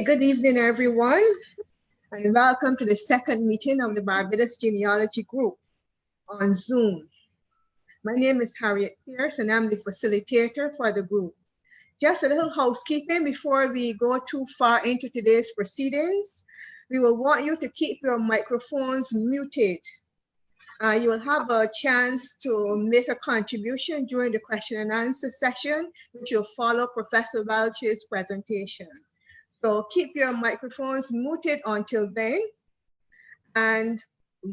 Good evening, everyone, and welcome to the second meeting of the Barbados Genealogy Group on Zoom. My name is Harriet Pierce, and I'm the facilitator for the group. Just a little housekeeping before we go too far into today's proceedings. We will want you to keep your microphones muted. You will have a chance to make a contribution during the question and answer session, which will follow Professor Welch's presentation. So keep your microphones muted until then. And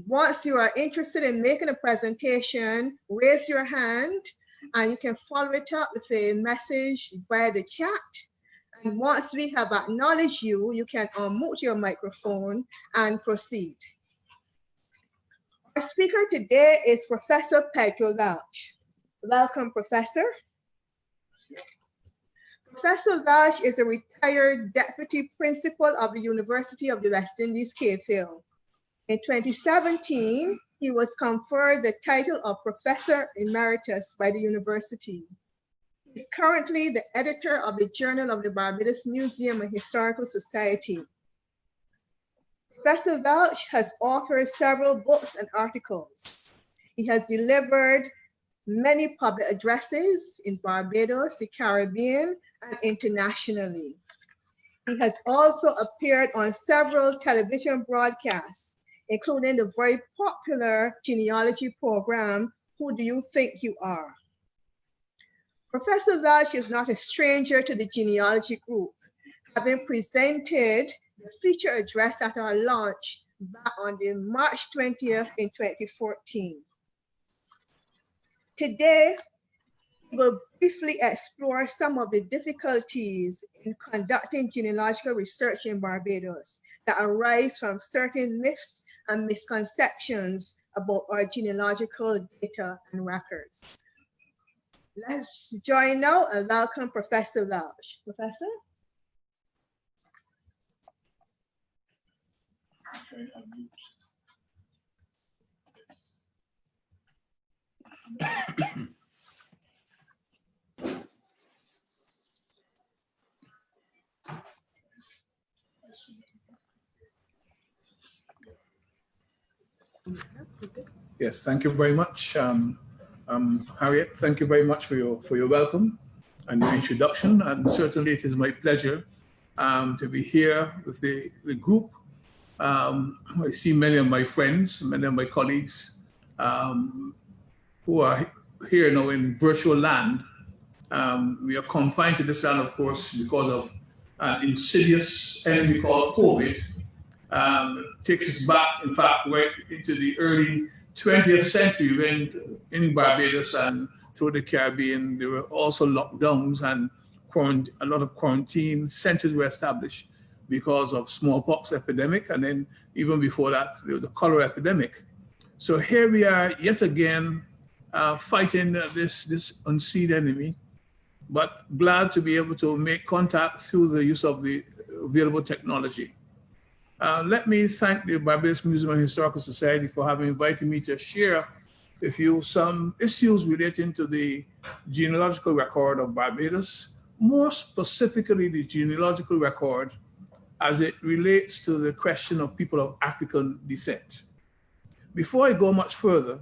once you are interested in making a presentation, raise your hand and you can follow it up with a message via the chat. And once we have acknowledged you, you can unmute your microphone and proceed. Our speaker today is Professor Pedro Welch. Welcome, Professor. Professor Welch is a retired deputy principal of the University of the West Indies, Cape Hill. In 2017, he was conferred the title of Professor Emeritus by the university. He is currently the editor of the Journal of the Barbados Museum and Historical Society. Professor Welch has authored several books and articles. He has delivered many public addresses in Barbados, the Caribbean, and internationally. He has also appeared on several television broadcasts, including the very popular genealogy program, Who Do You Think You Are? Professor Welch is not a stranger to the Genealogy Group, having presented the feature address at our launch back on the March 20th in 2014. Today, we will briefly explore some of the difficulties in conducting genealogical research in Barbados that arise from certain myths and misconceptions about our genealogical data and records. Let's join now and welcome Professor Welch. Professor? Yes, thank you very much, Harriet. Thank you very much for your welcome and your introduction. And certainly it is my pleasure to be here with the group. I see many of my friends, many of my colleagues who are here now in virtual land. We are confined to this land, of course, because of an insidious enemy called COVID. Takes us back, in fact, right into the early 20th century when in Barbados and through the Caribbean, there were also lockdowns and a lot of quarantine centers were established because of smallpox epidemic. And then even before that, there was a cholera epidemic. So here we are yet again fighting this unseen enemy, but glad to be able to make contact through the use of the available technology. Let me thank the Barbados Museum and Historical Society for having invited me to share with you some issues relating to the genealogical record of Barbados, more specifically the genealogical record as it relates to the question of people of African descent. Before I go much further,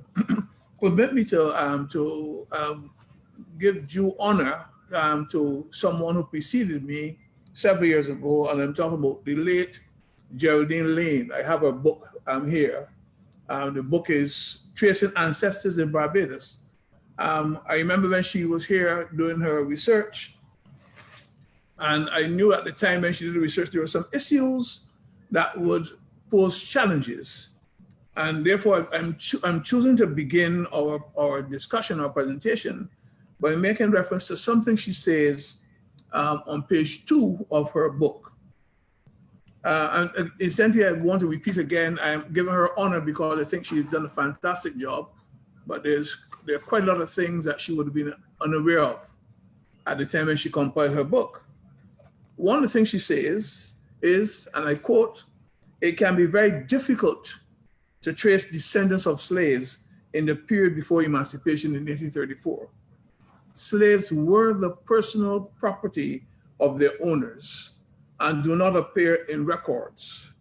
permit me to give due honor to someone who preceded me several years ago, and I'm talking about the late Geraldine Lane. I have her book here. The book is Tracing Ancestors in Barbados. I remember when she was here doing her research, and I knew at the time when she did the research, there were some issues that would pose challenges. And therefore, I'm choosing to begin our discussion, our presentation, by making reference to something she says on page 2 of her book. And essentially, I want to repeat again, I'm giving her honor because I think she's done a fantastic job, but there are quite a lot of things that she would have been unaware of at the time when she compiled her book. One of the things she says is, and I quote, "It can be very difficult to trace descendants of slaves in the period before emancipation in 1834. Slaves were the personal property of their owners, and do not appear in records.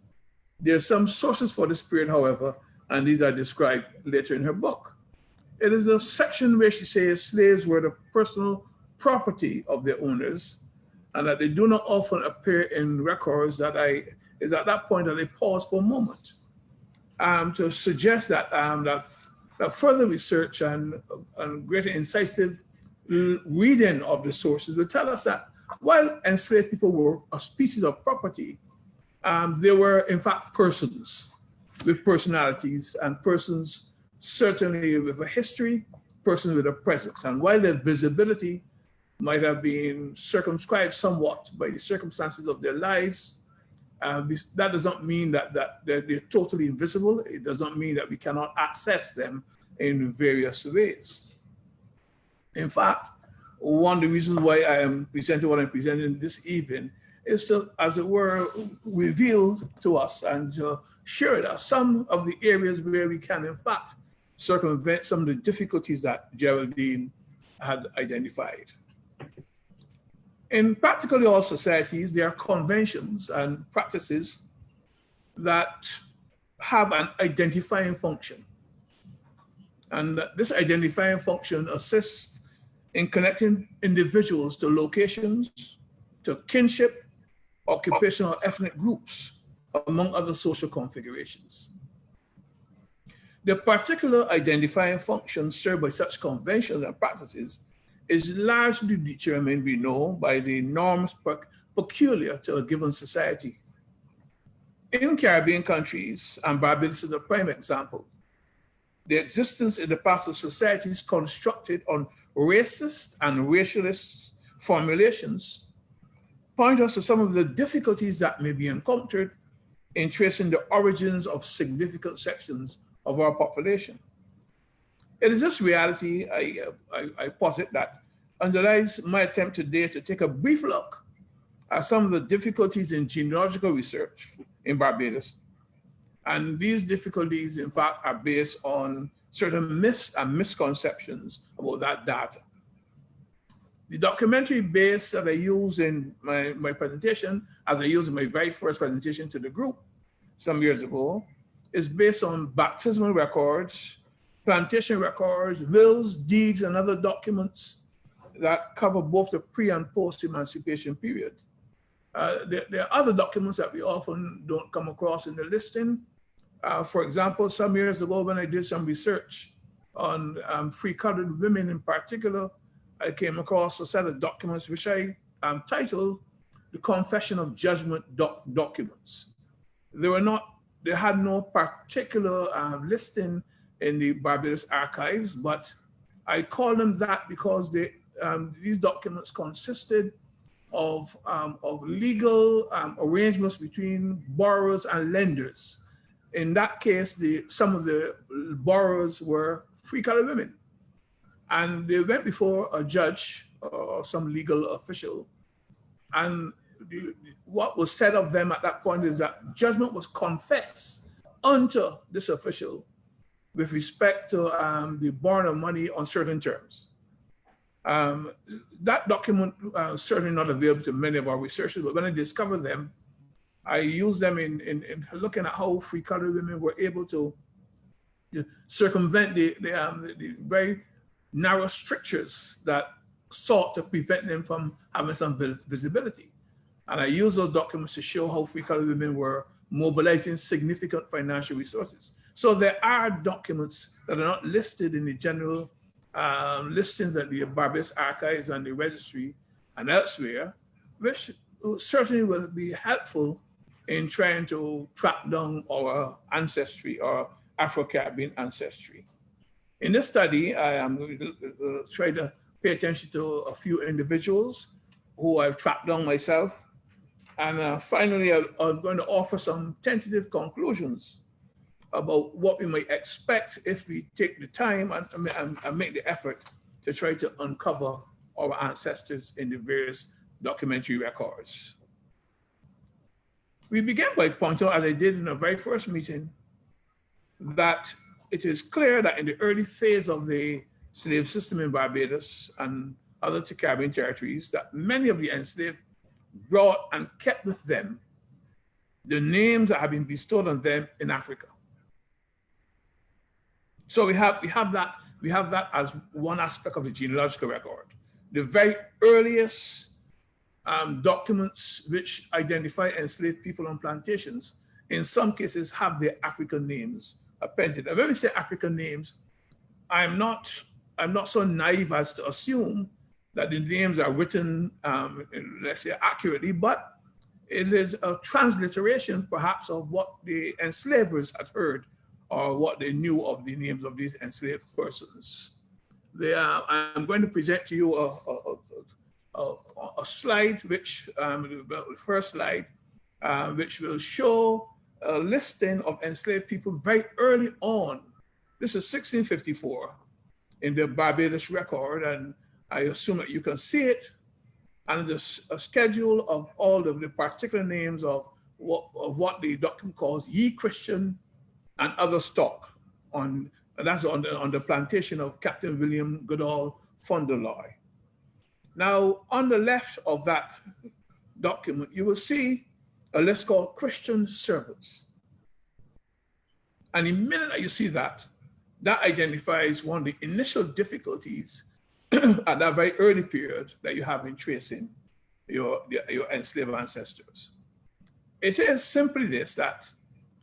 There are some sources for this period, however, and these are described later in her book. It is a section where she says slaves were the personal property of their owners and that they do not often appear in records. That is at that point that I pause for a moment to suggest that, that further research and greater incisive reading of the sources will tell us that while enslaved people were a species of property, they were in fact persons with personalities and persons certainly with a history, persons with a presence. And while their visibility might have been circumscribed somewhat by the circumstances of their lives, that does not mean that they're totally invisible. It does not mean that we cannot access them in various ways. In fact, one of the reasons why I am presenting what I'm presenting this evening is to, as it were, reveal to us and share with us some of the areas where we can, in fact, circumvent some of the difficulties that Geraldine had identified. In practically all societies, there are conventions and practices that have an identifying function. And this identifying function assists in connecting individuals to locations, to kinship, occupational, ethnic groups, among other social configurations. The particular identifying function served by such conventions and practices is largely determined, we know, by the norms peculiar to a given society. In Caribbean countries, and Barbados is a prime example, the existence in the past of societies constructed on racist and racialist formulations point us to some of the difficulties that may be encountered in tracing the origins of significant sections of our population. It is this reality, I posit, that underlies my attempt today to take a brief look at some of the difficulties in genealogical research in Barbados. And these difficulties, in fact, are based on certain myths and misconceptions about that data. The documentary base that I use in my presentation, as I used in my very first presentation to the group some years ago, is based on baptismal records, plantation records, wills, deeds, and other documents that cover both the pre and post-emancipation period. There are other documents that we often don't come across in the listing. For example, some years ago when I did some research on free-colored women in particular, I came across a set of documents which I titled the Confession of Judgment documents. They had no particular listing in the Barbados archives, but I call them that because these documents consisted of legal arrangements between borrowers and lenders. In that case, some of the borrowers were free-colored women. And they went before a judge or some legal official. And what was said of them at that point is that judgment was confessed unto this official with respect to the borrowing of money on certain terms. That document certainly not available to many of our researchers, but when I discovered them, I used them in looking at how free-colored women were able to circumvent the very narrow strictures that sought to prevent them from having some visibility. And I used those documents to show how free-colored women were mobilizing significant financial resources. So there are documents that are not listed in the general listings at the Barbados Archives and the Registry and elsewhere, which certainly will be helpful in trying to track down our ancestry, our Afro-Caribbean ancestry. In this study, I am going to try to pay attention to a few individuals who I've tracked down myself. And finally, I'm going to offer some tentative conclusions about what we might expect if we take the time and make the effort to try to uncover our ancestors in the various documentary records. We began by pointing out, as I did in the very first meeting, that it is clear that in the early phase of the slave system in Barbados and other Caribbean territories, that many of the enslaved brought and kept with them the names that have been bestowed on them in Africa. So we have that as one aspect of the genealogical record. The very earliest documents which identify enslaved people on plantations, in some cases, have their African names appended. And when we say African names, I'm not so naive as to assume that the names are written, let's say, accurately, but it is a transliteration, perhaps, of what the enslavers had heard or what they knew of the names of these enslaved persons. I'm going to present to you a slide, which the first slide, which will show a listing of enslaved people very early on. This is 1654 in the Barbados record, and I assume that you can see it. And there's a schedule of all of the particular names of what the document calls ye Christian and other stock that's on the plantation of Captain William Goodall Funderloy. Now, on the left of that document, you will see a list called Christian servants. And the minute that you see that, that identifies one of the initial difficulties at that very early period that you have in tracing your enslaved ancestors. It is simply this, that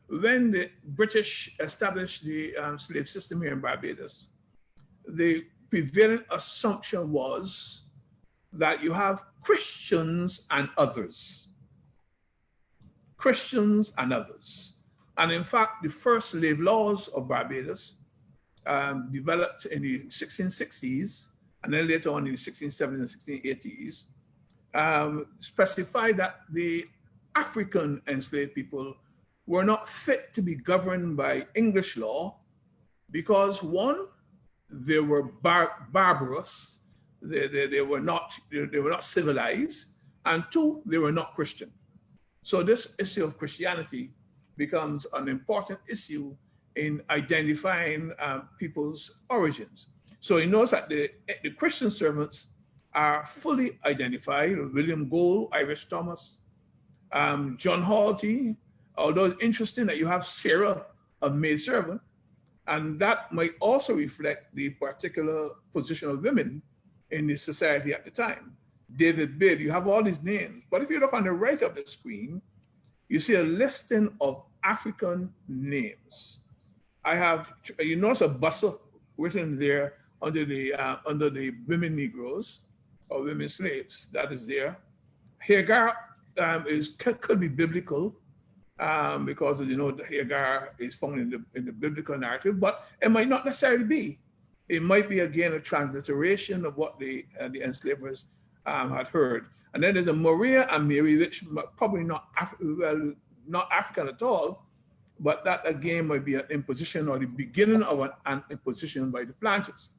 when the British established the slave system here in Barbados, the prevailing assumption was that you have Christians and others. Christians and others. And in fact, the first slave laws of Barbados developed in the 1660s, and then later on in the 1670s and 1680s, specified that the African enslaved people were not fit to be governed by English law because, one, they were barbarous, they were not civilized, and two, they were not Christian. So this issue of Christianity becomes an important issue in identifying people's origins. So he knows that the Christian servants are fully identified: William Gold, Irish Thomas, John Halty, although it's interesting that you have Sarah, a maidservant, and that might also reflect the particular position of women in the society at the time. David Bidd, you have all these names. But if you look on the right of the screen, you see a listing of African names. You notice a bustle written there under the women Negroes or women slaves, that is there. Hagar could be biblical because Hagar is found in the biblical narrative, but it might not necessarily be. It might be, again, a transliteration of what the enslavers had heard. And then there's a Maria and Mary, which probably not African at all, but that again might be an imposition or the beginning of an imposition by the planters.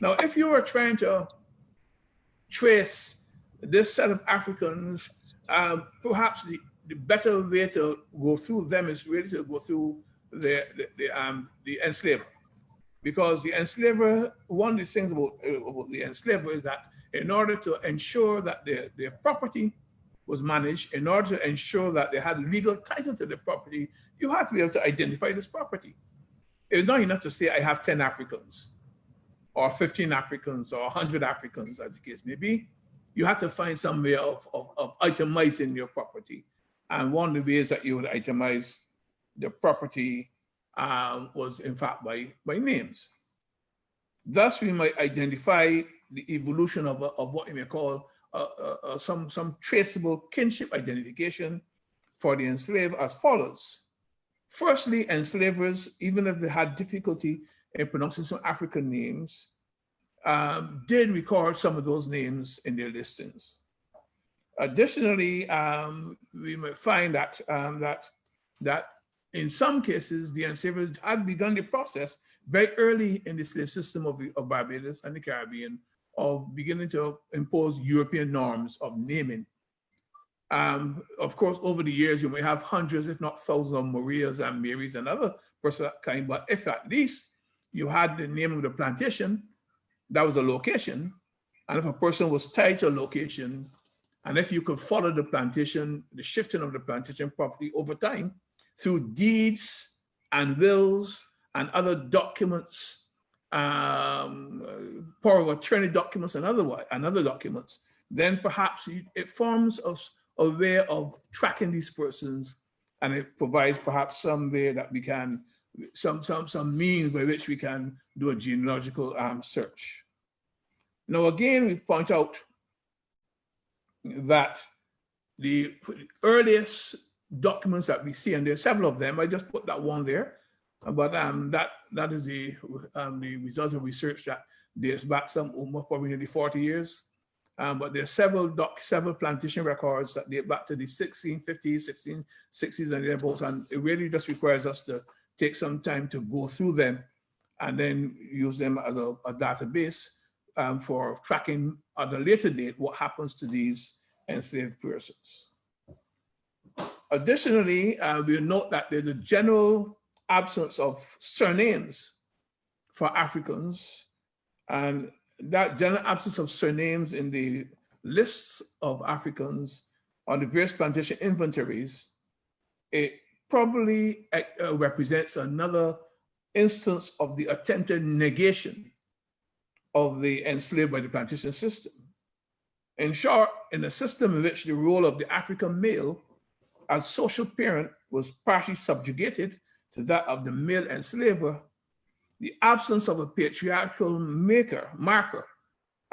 Now, if you were trying to trace this set of Africans, perhaps the better way to go through them is really to go through the enslaver. Because the enslaver, one of the things about the enslaver is that in order to ensure that their property was managed, in order to ensure that they had legal title to the property, you had to be able to identify this property. It's not enough to say, I have 10 Africans, or 15 Africans, or 100 Africans, as the case may be. You have to find some way of itemizing your property. And one of the ways that you would itemize the property was, in fact, by names. Thus, we might identify the evolution of what you may call some traceable kinship identification for the enslaved as follows. Firstly, enslavers, even if they had difficulty in pronouncing some African names, did record some of those names in their listings. Additionally, we may find that in some cases, the enslavers had begun the process very early in the slave system of Barbados and the Caribbean of beginning to impose European norms of naming. Of course, over the years, you may have hundreds, if not thousands, of Marias and Marys and other persons of that kind, but if at least you had the name of the plantation, that was a location, and if a person was tied to a location, And if you could follow the plantation, the shifting of the plantation property over time through deeds and wills and other documents, power of attorney documents and other documents, then perhaps it forms a way of tracking these persons, and it provides perhaps some way that we can, some means by which we can do a genealogical search. Now, again, we point out that the earliest documents that we see, and there's several of them, I just put that one there, but that is the result of research that dates back probably nearly 40 years. But there's several plantation records that date back to the 1650s, 1660s, and thereabouts, and it really just requires us to take some time to go through them and then use them as a database for tracking at a later date what happens to these enslaved persons. Additionally, we note that there's a general absence of surnames for Africans, and that general absence of surnames in the lists of Africans on the various plantation inventories, it probably represents another instance of the attempted negation of the enslaved by the plantation system. In short, in a system in which the role of the African male as social parent was partially subjugated to that of the male enslaver, the absence of a patriarchal marker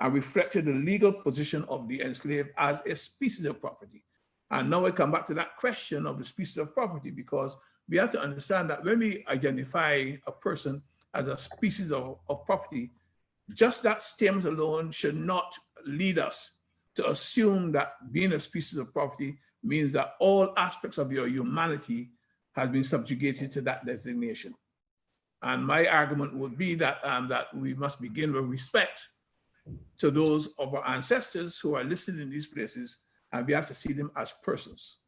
reflected the legal position of the enslaved as a species of property. And now I come back to that question of the species of property, because we have to understand that when we identify a person as a species of property, just that statement alone should not lead us to assume that being a species of property means that all aspects of your humanity has been subjugated to that designation. And my argument would be that, that we must begin with respect to those of our ancestors who are listed in these places, and we have to see them as persons.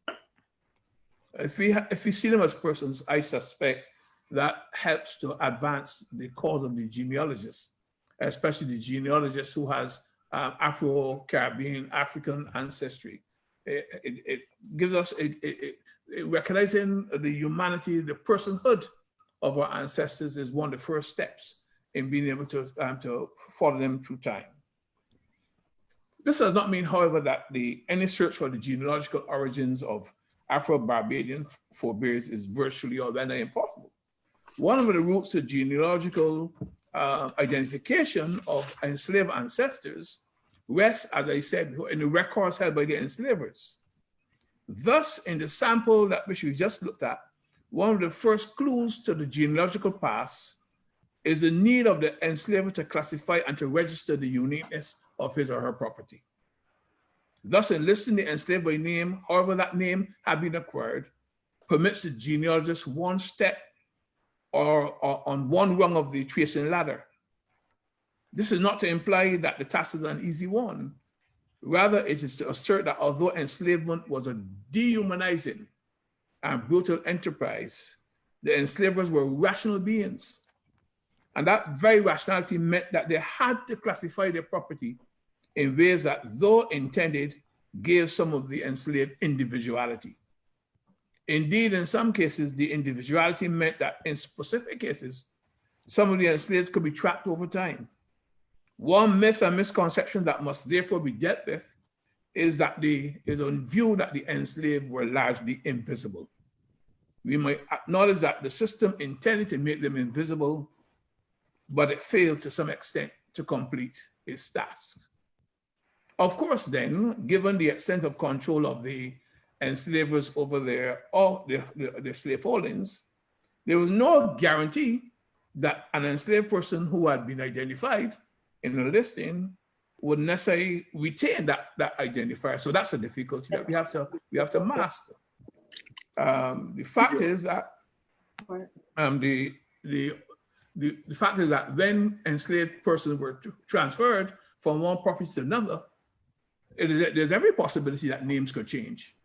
If we see them as persons, I suspect that helps to advance the cause of the genealogist, especially the genealogist who has Afro-Caribbean, African ancestry. It gives us, recognizing the humanity, the personhood of our ancestors is one of the first steps in being able to follow them through time. This does not mean, however, that any search for the genealogical origins of Afro-Barbadian forebears is virtually or then impossible. One of the routes to genealogical identification of enslaved ancestors rests, as I said, in the records held by the enslavers. Thus, in the sample which we just looked at, one of the first clues to the genealogical past is the need of the enslaver to classify and to register the uniqueness of his or her property. Thus, enlisting the enslaved by name, however that name had been acquired, permits the genealogist one step or on one rung of the tracing ladder. This is not to imply that the task is an easy one. Rather, it is to assert that although enslavement was a dehumanizing and brutal enterprise, the enslavers were rational beings. And that very rationality meant that they had to classify their property in ways that, though intended, gave some of the enslaved individuality. Indeed, in some cases, the individuality meant that in specific cases, some of the enslaved could be tracked over time. One myth and misconception that must therefore be dealt with is that is a view that the enslaved were largely invisible. We might acknowledge that the system intended to make them invisible, but it failed to some extent to complete its task. Of course, then, given the extent of control of the enslavers over their slave holdings, there was no guarantee that an enslaved person who had been identified in a listing would necessarily retain that identifier. So that's a difficulty that we have to master. The fact is that the fact is that when enslaved persons were transferred from one property to another, there's every possibility that names could change.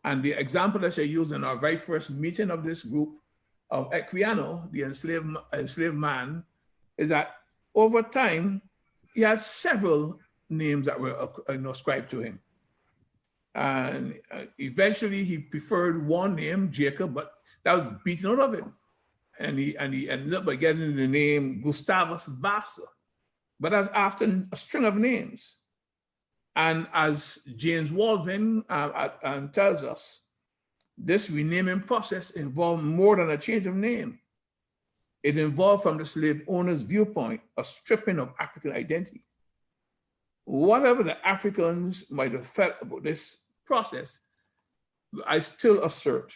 And the example that I used in our very first meeting of this group of Equiano, the enslaved man, is that over time, he had several names that were ascribed to him. And eventually he preferred one name, Jacob, but that was beaten out of him. And he ended up by getting the name Gustavus Vasa. But that's after a string of names. And as James Walvin tells us, this renaming process involved more than a change of name. It involved, from the slave owner's viewpoint, a stripping of African identity. Whatever the Africans might have felt about this process, I still assert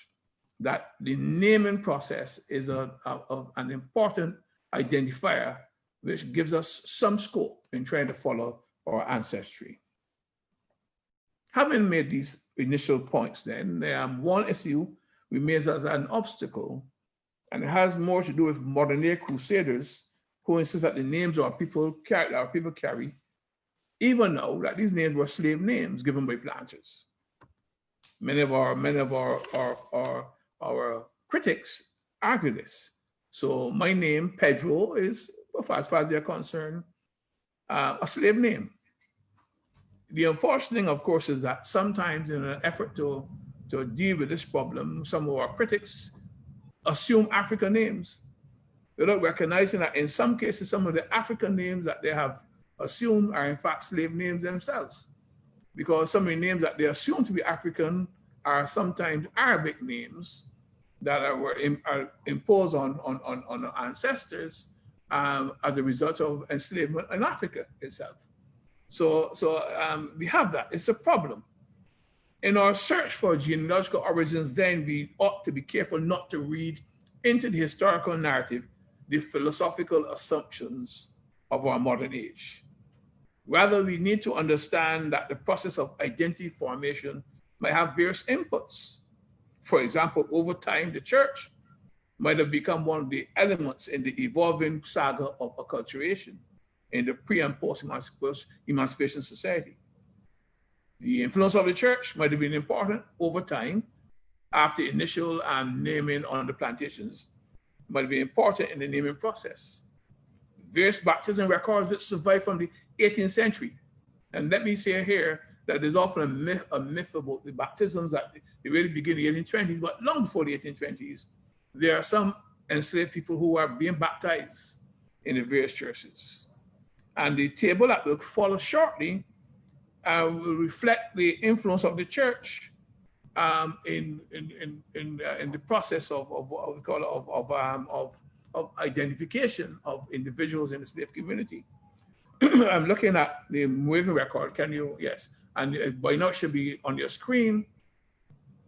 that the naming process is an important identifier which gives us some scope in trying to follow our ancestry. Having made these initial points, then, one issue remains as an obstacle, and it has more to do with modern-day crusaders who insist that the names our people carry, even now, that these names were slave names given by planters. Many of our critics argue this. So my name, Pedro, is, as far as they're concerned, a slave name. The unfortunate thing, of course, is that sometimes in an effort to deal with this problem, some of our critics assume African names without recognizing that in some cases, some of the African names that they have assumed are in fact slave names themselves. Because some of the names that they assume to be African are sometimes Arabic names that are imposed on our ancestors as a result of enslavement in Africa itself. So we have that. It's a problem. In our search for genealogical origins, then we ought to be careful not to read into the historical narrative the philosophical assumptions of our modern age. Rather, we need to understand that the process of identity formation might have various inputs. For example, over time, the church might have become one of the elements in the evolving saga of acculturation in the pre and post-emancipation society. The influence of the church might have been important over time after initial naming on the plantations, might be important in the naming process. Various baptism records that survive from the 18th century. And let me say here that there's often a myth about the baptisms that they really begin in the 1820s, but long before the 1820s, there are some enslaved people who are being baptized in the various churches. And the table that will follow shortly will reflect the influence of the church in the process of what we call of identification of individuals in the slave community. I'm looking at the Moravian record. Can you? Yes. And by now it should be on your screen.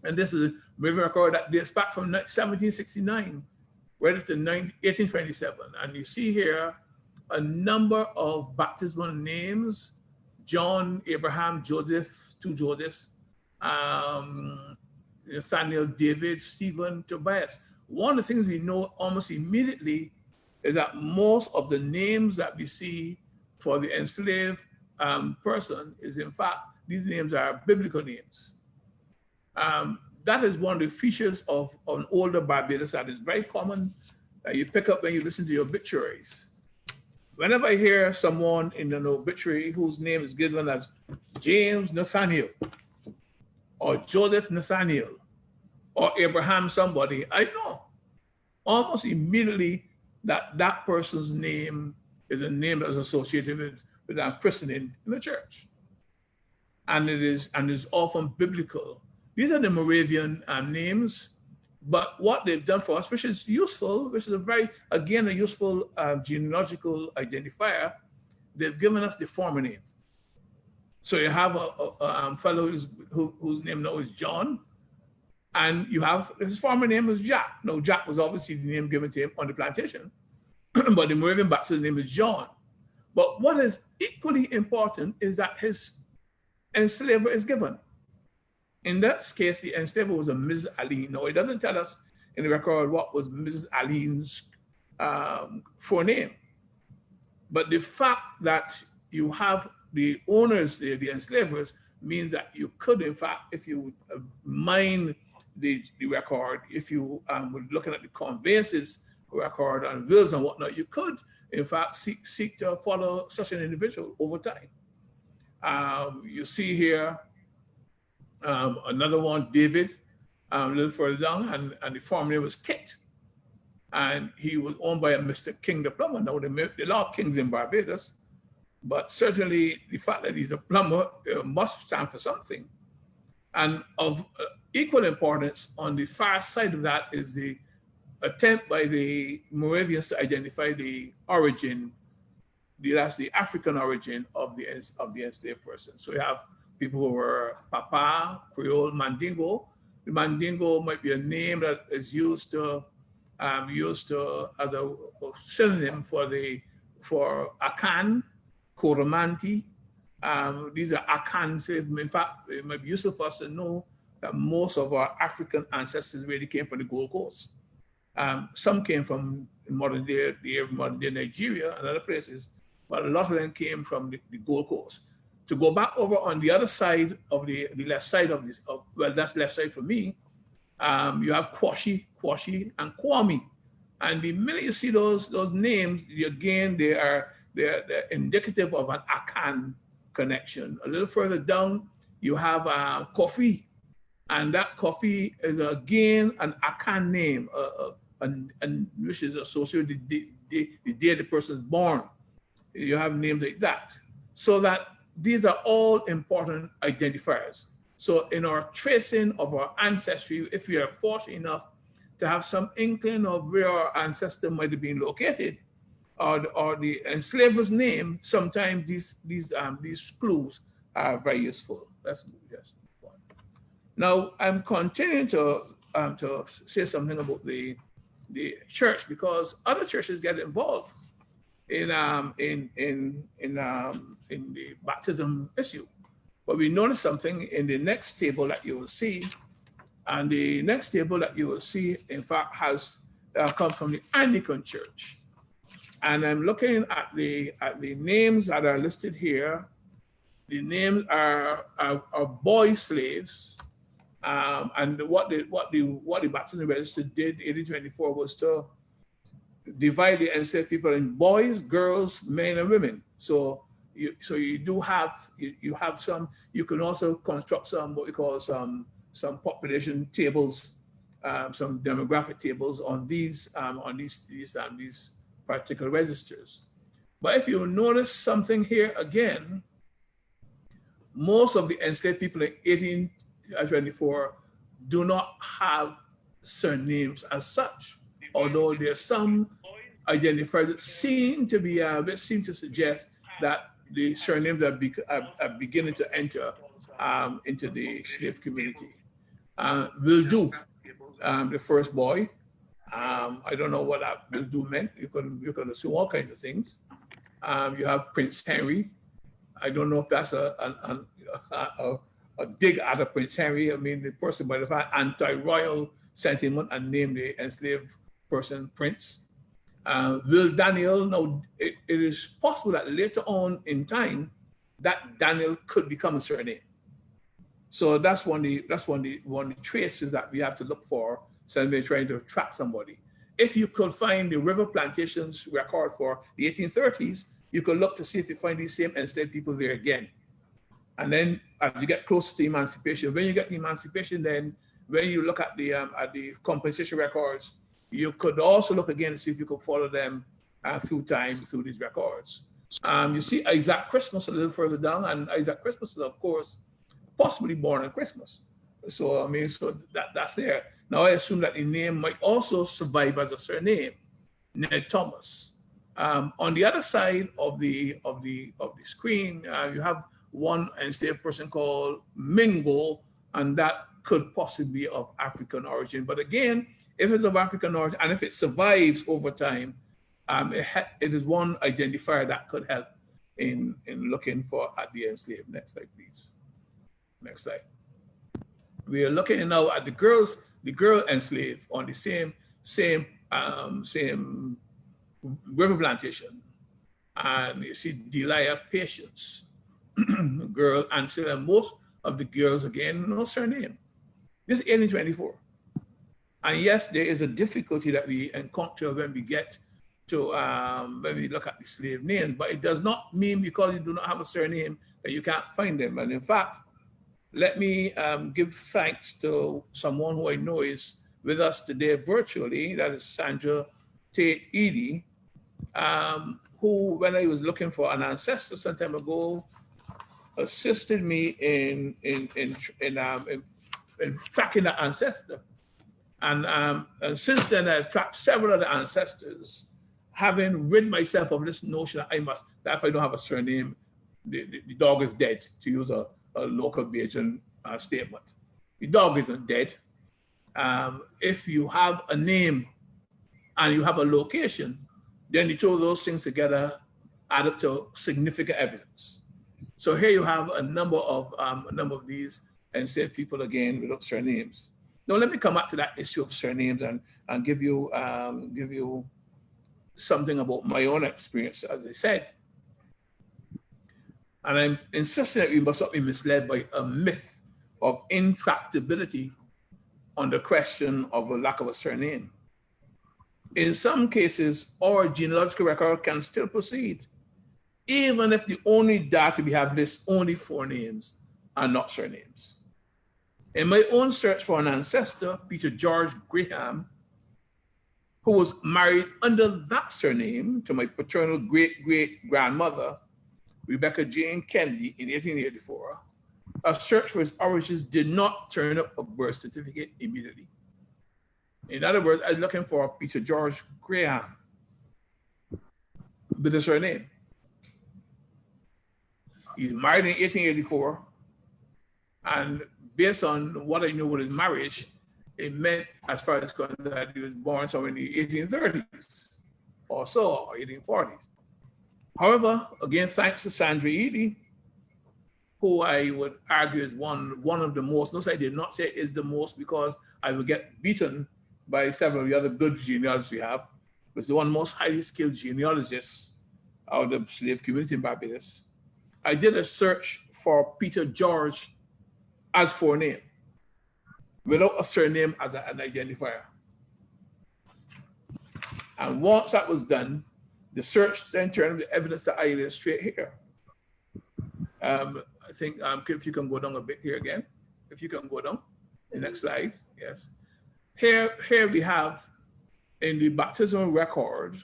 And this is a Moravian record that dates back from 1769 right up to 1827. And you see here a number of baptismal names: John, Abraham, Joseph, two Josephs, Nathaniel, David, Stephen, Tobias. One of the things we know almost immediately is that most of the names that we see for the enslaved person is, in fact, these names are biblical names. That is one of the features of an older Barbados that is very common that you pick up when you listen to your obituaries. Whenever I hear someone in an obituary whose name is given as James Nathaniel, or Joseph Nathaniel, or Abraham somebody, I know almost immediately that that person's name is a name that is associated with our christening in the church. And it is often biblical. These are the Moravian names, but what they've done for us, which is useful, which is a useful genealogical identifier, they've given us the former name. So you have a fellow whose name now is John, and you have his former name was Jack. Now, Jack was obviously the name given to him on the plantation, but the Moravian Baptist name is John. But what is equally important is that his enslaver is given. In that case, the enslaver was a Mrs. Aline. Now, it doesn't tell us in the record what was Mrs. Aline's forename. But the fact that you have the owners, the enslavers, means that you could, in fact, if you mine the record, if you were looking at the conveyances record and wills and whatnot, you could, in fact, seek to follow such an individual over time. You see here Another one, David, a little further down, and the former name was Kit. And he was owned by a Mr. King the plumber. Now, there are a lot of kings in Barbados, but certainly the fact that he's a plumber must stand for something. And of equal importance, on the far side of that is the attempt by the Moravians to identify the origin, that's the African origin of the enslaved person. So you have people who were Papa, Creole, Mandingo. The Mandingo might be a name that is used as a synonym for Akan, Coromanti. These are Akan slaves. In fact, it might be useful for us to know that most of our African ancestors really came from the Gold Coast. Some came from modern day Nigeria and other places, but a lot of them came from the Gold Coast. To go back over on the other side of the left side of this, well, that's left side for me. You have Kwashi, and Kwame, and the minute you see those names, again they're indicative of an Akan connection. A little further down, you have Kofi, and that Kofi is again an Akan name, and which is associated with the day the person is born. You have names like that, so that these are all important identifiers. So in our tracing of our ancestry, if we are fortunate enough to have some inkling of where our ancestor might have been located, or the enslaver's name, sometimes these clues are very useful. That's just one. Now I'm continuing to say something about the church, because other churches get involved in the baptism issue. But we notice something in the next table that you will see, and the next table that you will see, in fact, has comes from the Anglican Church. And I'm looking at the names that are listed here. The names are boy slaves, and what the baptism register did in 1824 was to divide the enslaved people in boys, girls, men, and women. So you do have you have some. You can also construct some what we call some population tables, some demographic tables on these particular registers. But if you notice something here again, most of the enslaved people in 1824 do not have surnames as such, although there's some identifiers that seem to suggest that the surnames are beginning to enter into the slave community. Will do, the first boy. I don't know what that will do meant. You can assume all kinds of things. You have Prince Henry. I don't know if that's a dig at a Prince Henry. I mean, the person might have had anti-royal sentiment and named the enslaved person Prince. Will Daniel, now it is possible that later on in time that Daniel could become a surname. So that's one of the traces that we have to look for when we're trying to track somebody. If you could find the river plantations record for the 1830s, you could look to see if you find these same enslaved people there again. And then as you get closer to emancipation, when you get to emancipation, then when you look at the compensation records, you could also look again to see if you could follow them through time, through these records. You see Isaac Christmas a little further down, and Isaac Christmas is, of course, possibly born on Christmas. So, I mean, so that's there. Now, I assume that the name might also survive as a surname, Ned Thomas. On the other side of the screen, you have one enslaved person called Mingo, and that could possibly be of African origin. But again, if it's of African origin, and if it survives over time, it is one identifier that could help in looking at the enslaved. Next slide, please. Next slide. We are looking now at the girl enslaved on the same river plantation. And you see Delia Patience, girl answered, and most of the girls, again, no surname. This is 1824. And yes, there is a difficulty that we encounter when we get to, when we look at the slave names, but it does not mean because you do not have a surname that you can't find them. And in fact, let me give thanks to someone who I know is with us today virtually. That is Sandra Tate Edie, who, when I was looking for an ancestor some time ago, assisted me in tracking the ancestor. And since then, I've tracked several other ancestors, having rid myself of this notion that that if I don't have a surname, the dog is dead, to use a local Bajan statement. The dog isn't dead. If you have a name and you have a location, then you throw those things together, add up to significant evidence. So here you have a number of these enslaved people again without surnames. Now let me come back to that issue of surnames and give you something about my own experience, as I said. And I'm insisting that we must not be misled by a myth of intractability on the question of a lack of a surname. In some cases, our genealogical record can still proceed, even if the only data we have lists only 4 names and not surnames. In my own search for an ancestor, Peter George Graham, who was married under that surname to my paternal great-great-grandmother, Rebecca Jane Kennedy, in 1884, a search for his origins did not turn up a birth certificate immediately. In other words, I was looking for Peter George Graham with a surname. He's married in 1884, and based on what I knew with his marriage, it meant, as far as concerned, that he was born somewhere in the 1830s or so, or 1840s. However, again, thanks to Sandra Edie, who I would argue is one of the most, notice I did not say is the most because I would get beaten by several of the other good genealogists we have, was the one most highly skilled genealogist out of the slave community in Barbados. I did a search for Peter George as forename, without a surname as an identifier. And once that was done, the search then turned the evidence that I illustrate here. I think if you can go down a bit here again, if you can go down, the next slide, yes. Here we have in the baptismal record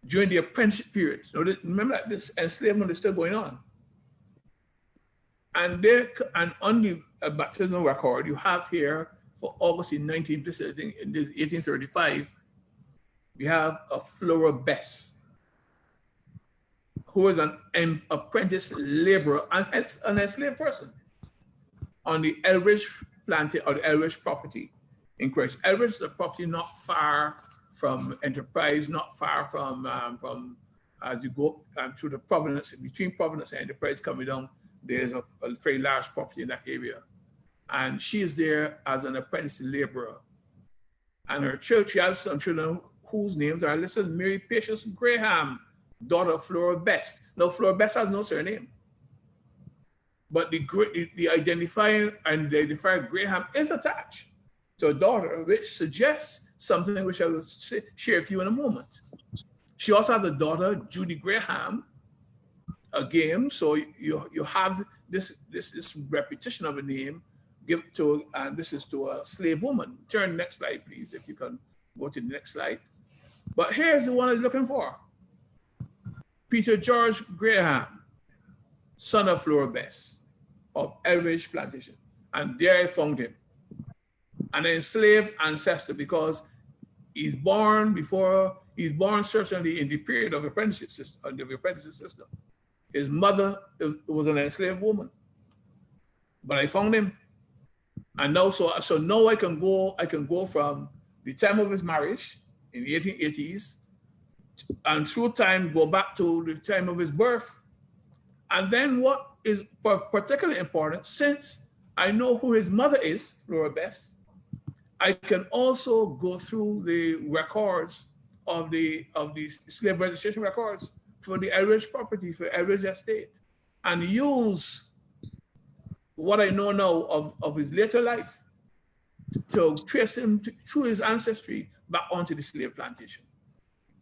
during the apprenticeship period. Now, remember that this enslavement is still going on. And on the baptismal record, you have here for August in 1835, we have a Flora Bess, who is an apprentice laborer and an enslaved person on the Elridge plantation or the Elridge property in Christ. Elridge is a property not far from Enterprise, not far from as you go through the Providence, between Providence and Enterprise coming down, there's a very large property in that area. And she is there as an apprentice laborer. And her church, she has some children whose names are listed: Mary Patience Graham, daughter of Flora Best. Now, Flora Best has no surname, but the identifier and the identifier Graham is attached to a daughter, which suggests something which I will share with you in a moment. She also has a daughter, Judy Graham, again. So you have this repetition of a name given to, and this is to a slave woman. Turn next slide, please, if you can go to the next slide. But here's the one I'm looking for. Peter George Graham, son of Flora Bess of Elridge Plantation. And there I found him, an enslaved ancestor, because he's born certainly in the period of the apprenticeship system. His mother was an enslaved woman, but I found him. And now, so now I can go from the time of his marriage in the 1880s, and through time go back to the time of his birth. And then what is particularly important, since I know who his mother is, Flora Bess, I can also go through the records of the slave registration records for the Elridge property, for Elridge estate, and use what I know now of his later life to trace him through his ancestry back onto the slave plantation.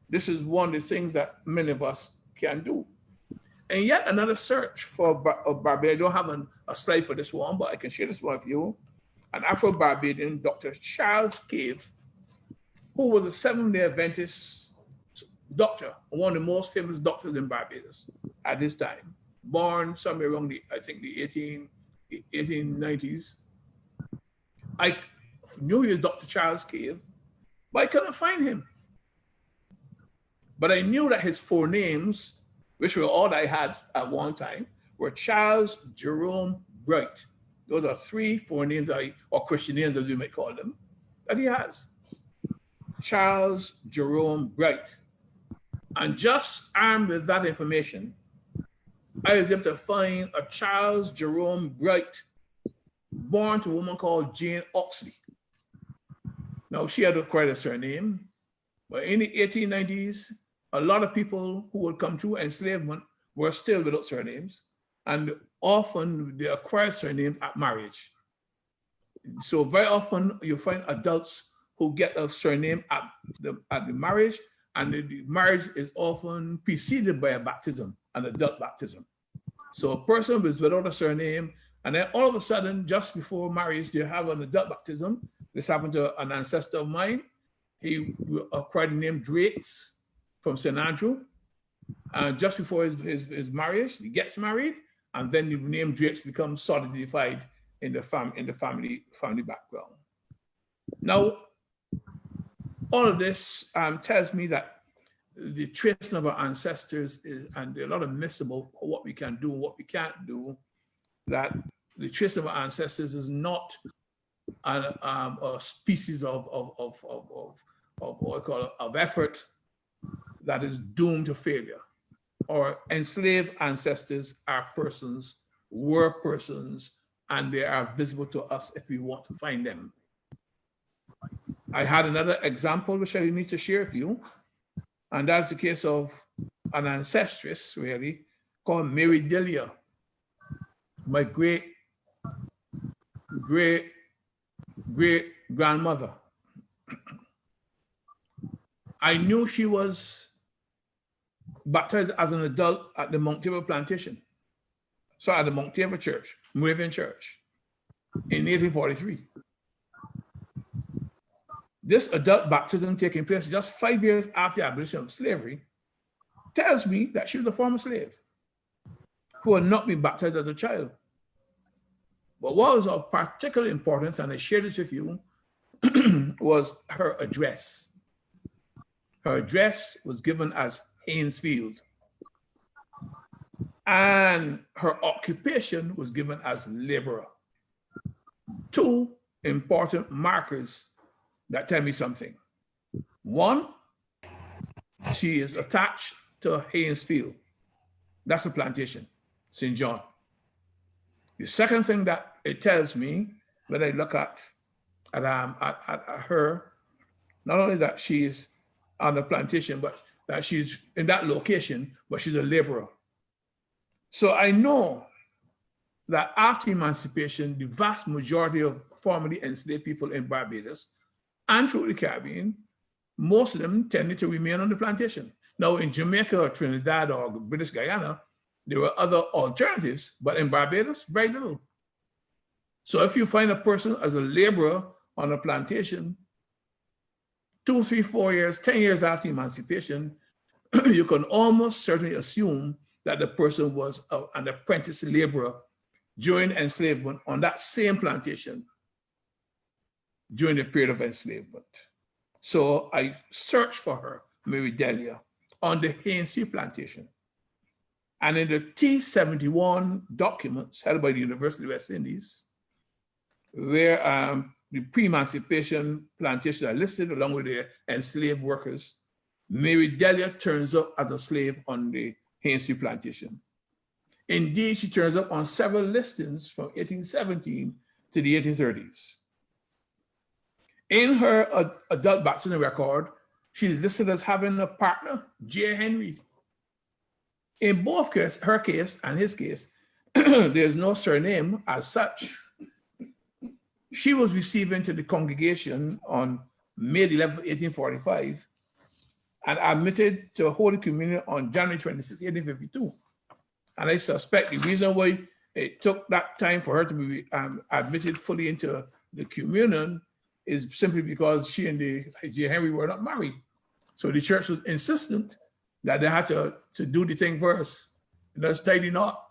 This is one of the things that many of us can do. And yet another search for Barbados. I don't have a slide for this one, but I can share this one with you. An Afro-Barbadian, Dr. Charles Cave, who was a Seventh-day Adventist doctor, one of the most famous doctors in Barbados at this time, born somewhere around the 1890s. I knew he was Dr. Charles Cave, but I couldn't find him. But I knew that his four names, which were all I had at one time, were Charles Jerome Bright. Those are four names, or Christian names as we might call them, that he has. Charles Jerome Bright. And just armed with that information, I was able to find a Charles Jerome Bright, born to a woman called Jane Oxley. Now, she had quite a surname, but in the 1890s, a lot of people who would come through enslavement were still without surnames, and often they acquired surnames at marriage. So very often you find adults who get a surname at the marriage, and the marriage is often preceded by a baptism, an adult baptism. So a person is without a surname, and then all of a sudden, just before marriage, they have an adult baptism. This happened to an ancestor of mine. He acquired the name Drakes from St. Andrew. Just before his marriage, he gets married, and then the name Drakes becomes solidified in the family background. Now, all of this tells me that the tracing of our ancestors and there are a lot of myths about what we can do and what we can't do, that the tracing of our ancestors is not a species of what I call of effort that is doomed to failure. Our enslaved ancestors are persons, were persons, and they are visible to us if we want to find them. I had another example which I need to share with you, and that's the case of an ancestress, really, called Mary Delia, my great-grandmother. I knew she was baptized as an adult at the Mount Tabor plantation, so at the Mount Tabor Church, Moravian Church, in 1843. This adult baptism taking place just 5 years after the abolition of slavery tells me that she was a former slave who had not been baptized as a child. But what was of particular importance, and I share this with you, was her address. Her address was given as Haynesfield, and her occupation was given as laborer. Two important markers that tell me something. One, she is attached to Haynesfield. That's a plantation, St. John. The second thing that it tells me when I look at her, not only that she is on the plantation, but that she's in that location, but she's a laborer. So I know that after emancipation, the vast majority of formerly enslaved people in Barbados and through the Caribbean, most of them tended to remain on the plantation. Now in Jamaica or Trinidad or British Guyana, there were other alternatives, but in Barbados, very little. So if you find a person as a laborer on a plantation, 2, 3, 4 years, 10 years after emancipation, you can almost certainly assume that the person was an apprentice laborer during enslavement on that same plantation during the period of enslavement. So I searched for her, Mary Delia, on the Haynesfield plantation. And in the T71 documents held by the University of West Indies, where the pre-emancipation plantations are listed along with the enslaved workers, Mary Delia turns up as a slave on the Haynesfield plantation. Indeed, she turns up on several listings from 1817 to the 1830s. In her adult baptism record, she's listed as having a partner, J. Henry. In both cases, her case and his case, there's no surname as such. She was received into the congregation on May 11, 1845, and admitted to Holy Communion on January 26, 1852. And I suspect the reason why it took that time for her to be admitted fully into the communion is simply because she and J. Henry were not married. So the church was insistent that they had to do the thing first. That's tidy knot.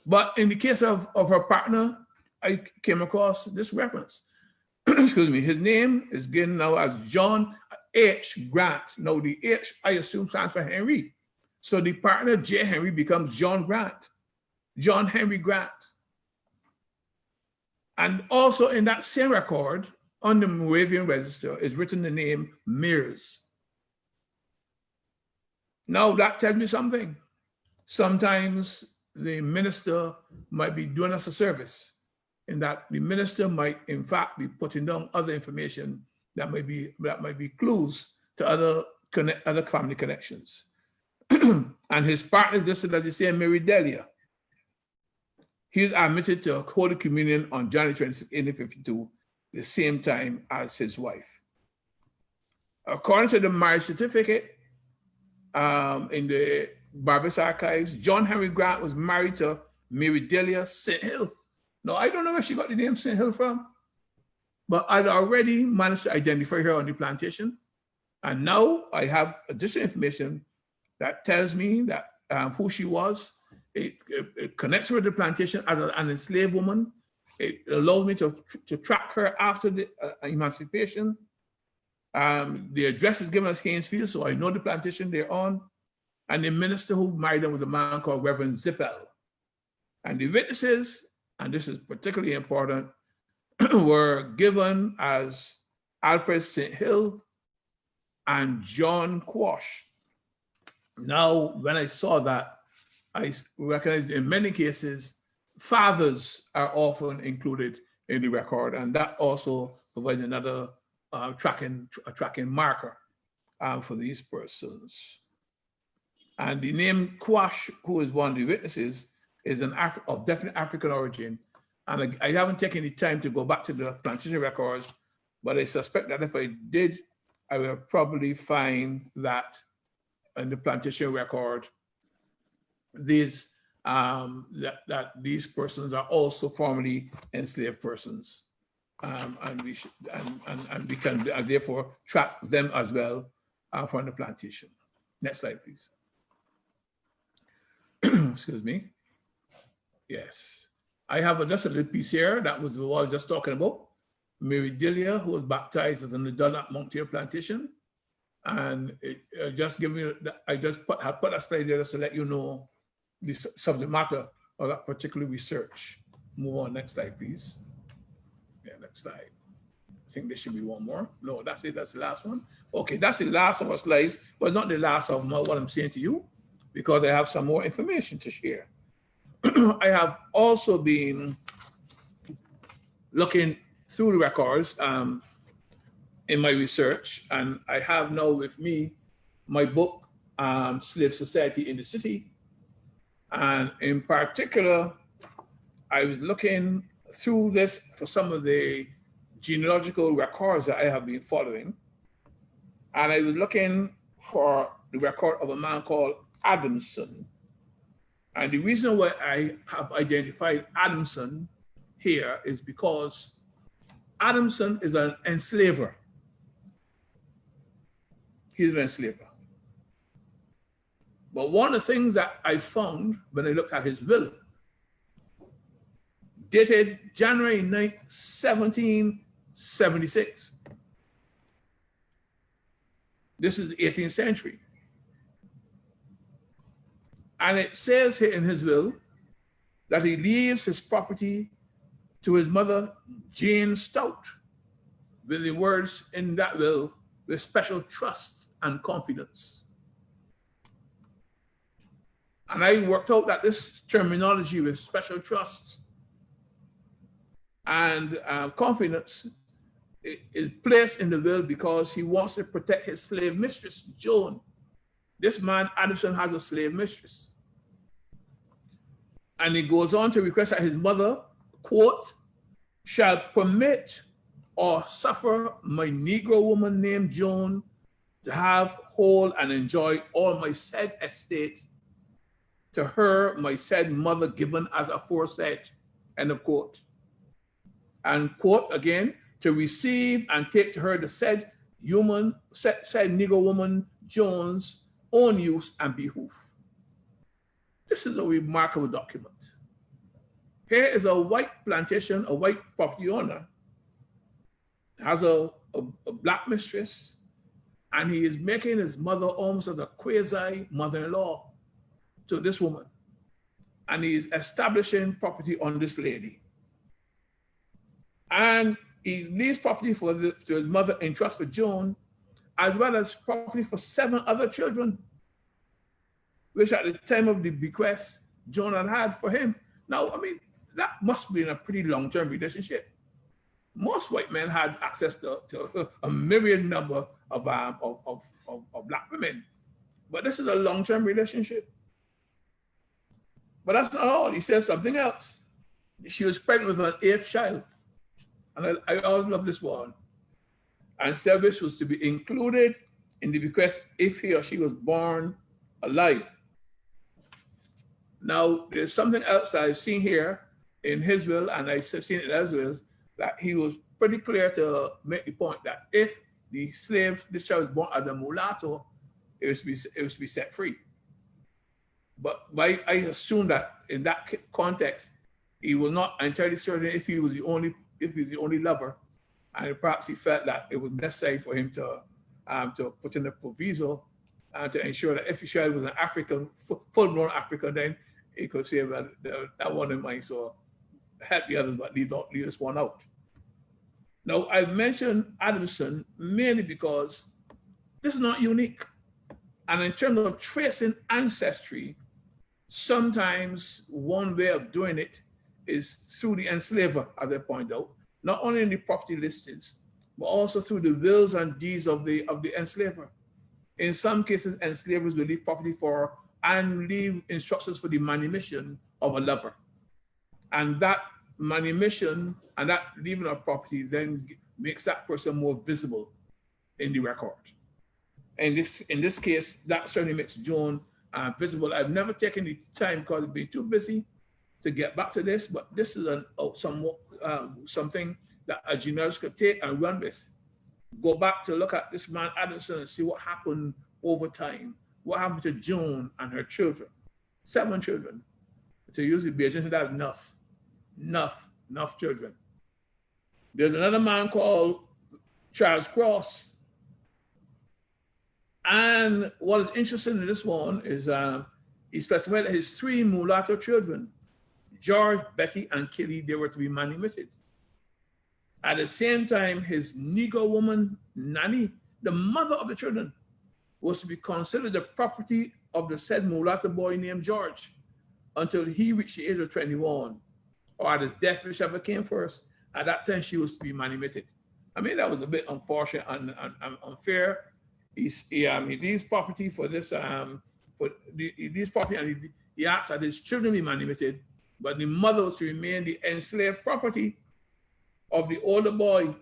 But in the case of her partner, I came across this reference. Excuse me. His name is given now as John H. Grant. Now the H, I assume, stands for Henry. So the partner, J. Henry, becomes John Grant. John Henry Grant. And also in that same record, on the Moravian Register, is written the name Mears. Now that tells me something. Sometimes the minister might be doing us a service, in that the minister might, in fact, be putting down other information that might be clues to other family connections. And his partner is listed as the same Mary Delia. He is admitted to Holy Communion on January 26, 1852, the same time as his wife. According to the marriage certificate in the Barbados archives, John Henry Grant was married to Mary Delia St. Hill. Now, I don't know where she got the name St. Hill from, but I'd already managed to identify her on the plantation. And now I have additional information that tells me that who she was. It connects her with the plantation as an enslaved woman. It allows me to track her after the emancipation. The address is given as Haynesfield, so I know the plantation they're on. And the minister who married them was a man called Reverend Zippel. And the witnesses, and this is particularly important, were given as Alfred St. Hill and John Quash. Now, when I saw that, I recognize in many cases, fathers are often included in the record, and that also provides another tracking marker for these persons. And the name Quash, who is one of the witnesses, is of definite African origin. And I haven't taken the time to go back to the plantation records, but I suspect that if I did, I will probably find that in the plantation record, these that these persons are also formerly enslaved persons, and we can therefore track them as well from the plantation. Next slide, please. Excuse me. Yes, I have just a little piece here that was what I was just talking about. Mary Delia, who was baptized as an adult at Montclair Plantation, and just give me. I just put a slide there just to let you know the subject matter of that particular research. Move on, next slide, please. Yeah, next slide. I think there should be one more. No, that's it, that's the last one. Okay, that's the last of our slides, but it's not the last of what I'm saying to you, because I have some more information to share. I have also been looking through the records in my research, and I have now with me my book, Slave Society in the City. And in particular, I was looking through this for some of the genealogical records that I have been following. And I was looking for the record of a man called Adamson. And the reason why I have identified Adamson here is because Adamson is an enslaver. He's an enslaver. But one of the things that I found when I looked at his will, dated January 9th, 1776. This is the 18th century. And it says here in his will that he leaves his property to his mother, Jane Stout, with the words in that will, with special trust and confidence. And I worked out that this terminology with special trust and confidence is placed in the will because he wants to protect his slave mistress, Joan. This man, Adamson, has a slave mistress. And he goes on to request that his mother, quote, shall permit or suffer my Negro woman named Joan to have, hold, and enjoy all my said estate to her my said mother given as aforesaid, end of quote. And quote again, to receive and take to her the said Negro woman Jones own use and behoof. This is a remarkable document. Here is a white plantation, a white property owner, has a black mistress, and he is making his mother almost as a quasi mother-in-law to this woman. And he is establishing property on this lady. And he leaves property to his mother in trust for Joan, as well as property for 7 other children, which at the time of the bequest, Joan had for him. Now, I mean, that must be in a pretty long-term relationship. Most white men had access to a myriad number of black women, but this is a long-term relationship. But that's not all. He says something else. She was pregnant with an 8th child. And I always love this one. And said this was to be included in the bequest if he or she was born alive. Now, there's something else that I've seen here in his will, and I've seen it in others' wills, that he was pretty clear to make the point that if the slave, this child was born as a mulatto, it was to be set free. But I assume that in that context, he was not entirely certain if he was the only lover, and perhaps he felt that it was necessary for him to put in a proviso to ensure that if the child was an African, full-blown African, then he could say, well, that one in mind, so help the others, but leave this one out. Now, I mentioned Adamson mainly because this is not unique. And in terms of tracing ancestry, sometimes one way of doing it is through the enslaver, as I point out, not only in the property listings, but also through the wills and deeds of the enslaver. In some cases, enslavers will leave property for and leave instructions for the manumission of a lover. And that manumission and that leaving of property then makes that person more visible in the record. And in this case, that certainly makes Joan visible. I've never taken the time because I've been too busy to get back to this, but this is something that a genealogist could take and run with. Go back to look at this man Adamson and see what happened over time. What happened to Joan and her children? 7 children. To use the Bayesian, that's enough children. There's another man called Charles Cross. And what is interesting in this one is he specified that his 3 mulatto children, George, Betty, and Kitty, they were to be manumitted. At the same time, his Negro woman, Nanny, the mother of the children, was to be considered the property of the said mulatto boy named George until he reached the age of 21, or at his death, whichever came first. At that time, she was to be manumitted. I mean, that was a bit unfortunate and unfair. He leaves property for this, he leaves property and he asks that his children be manumitted, but the mother was to remain the enslaved property of the older boy.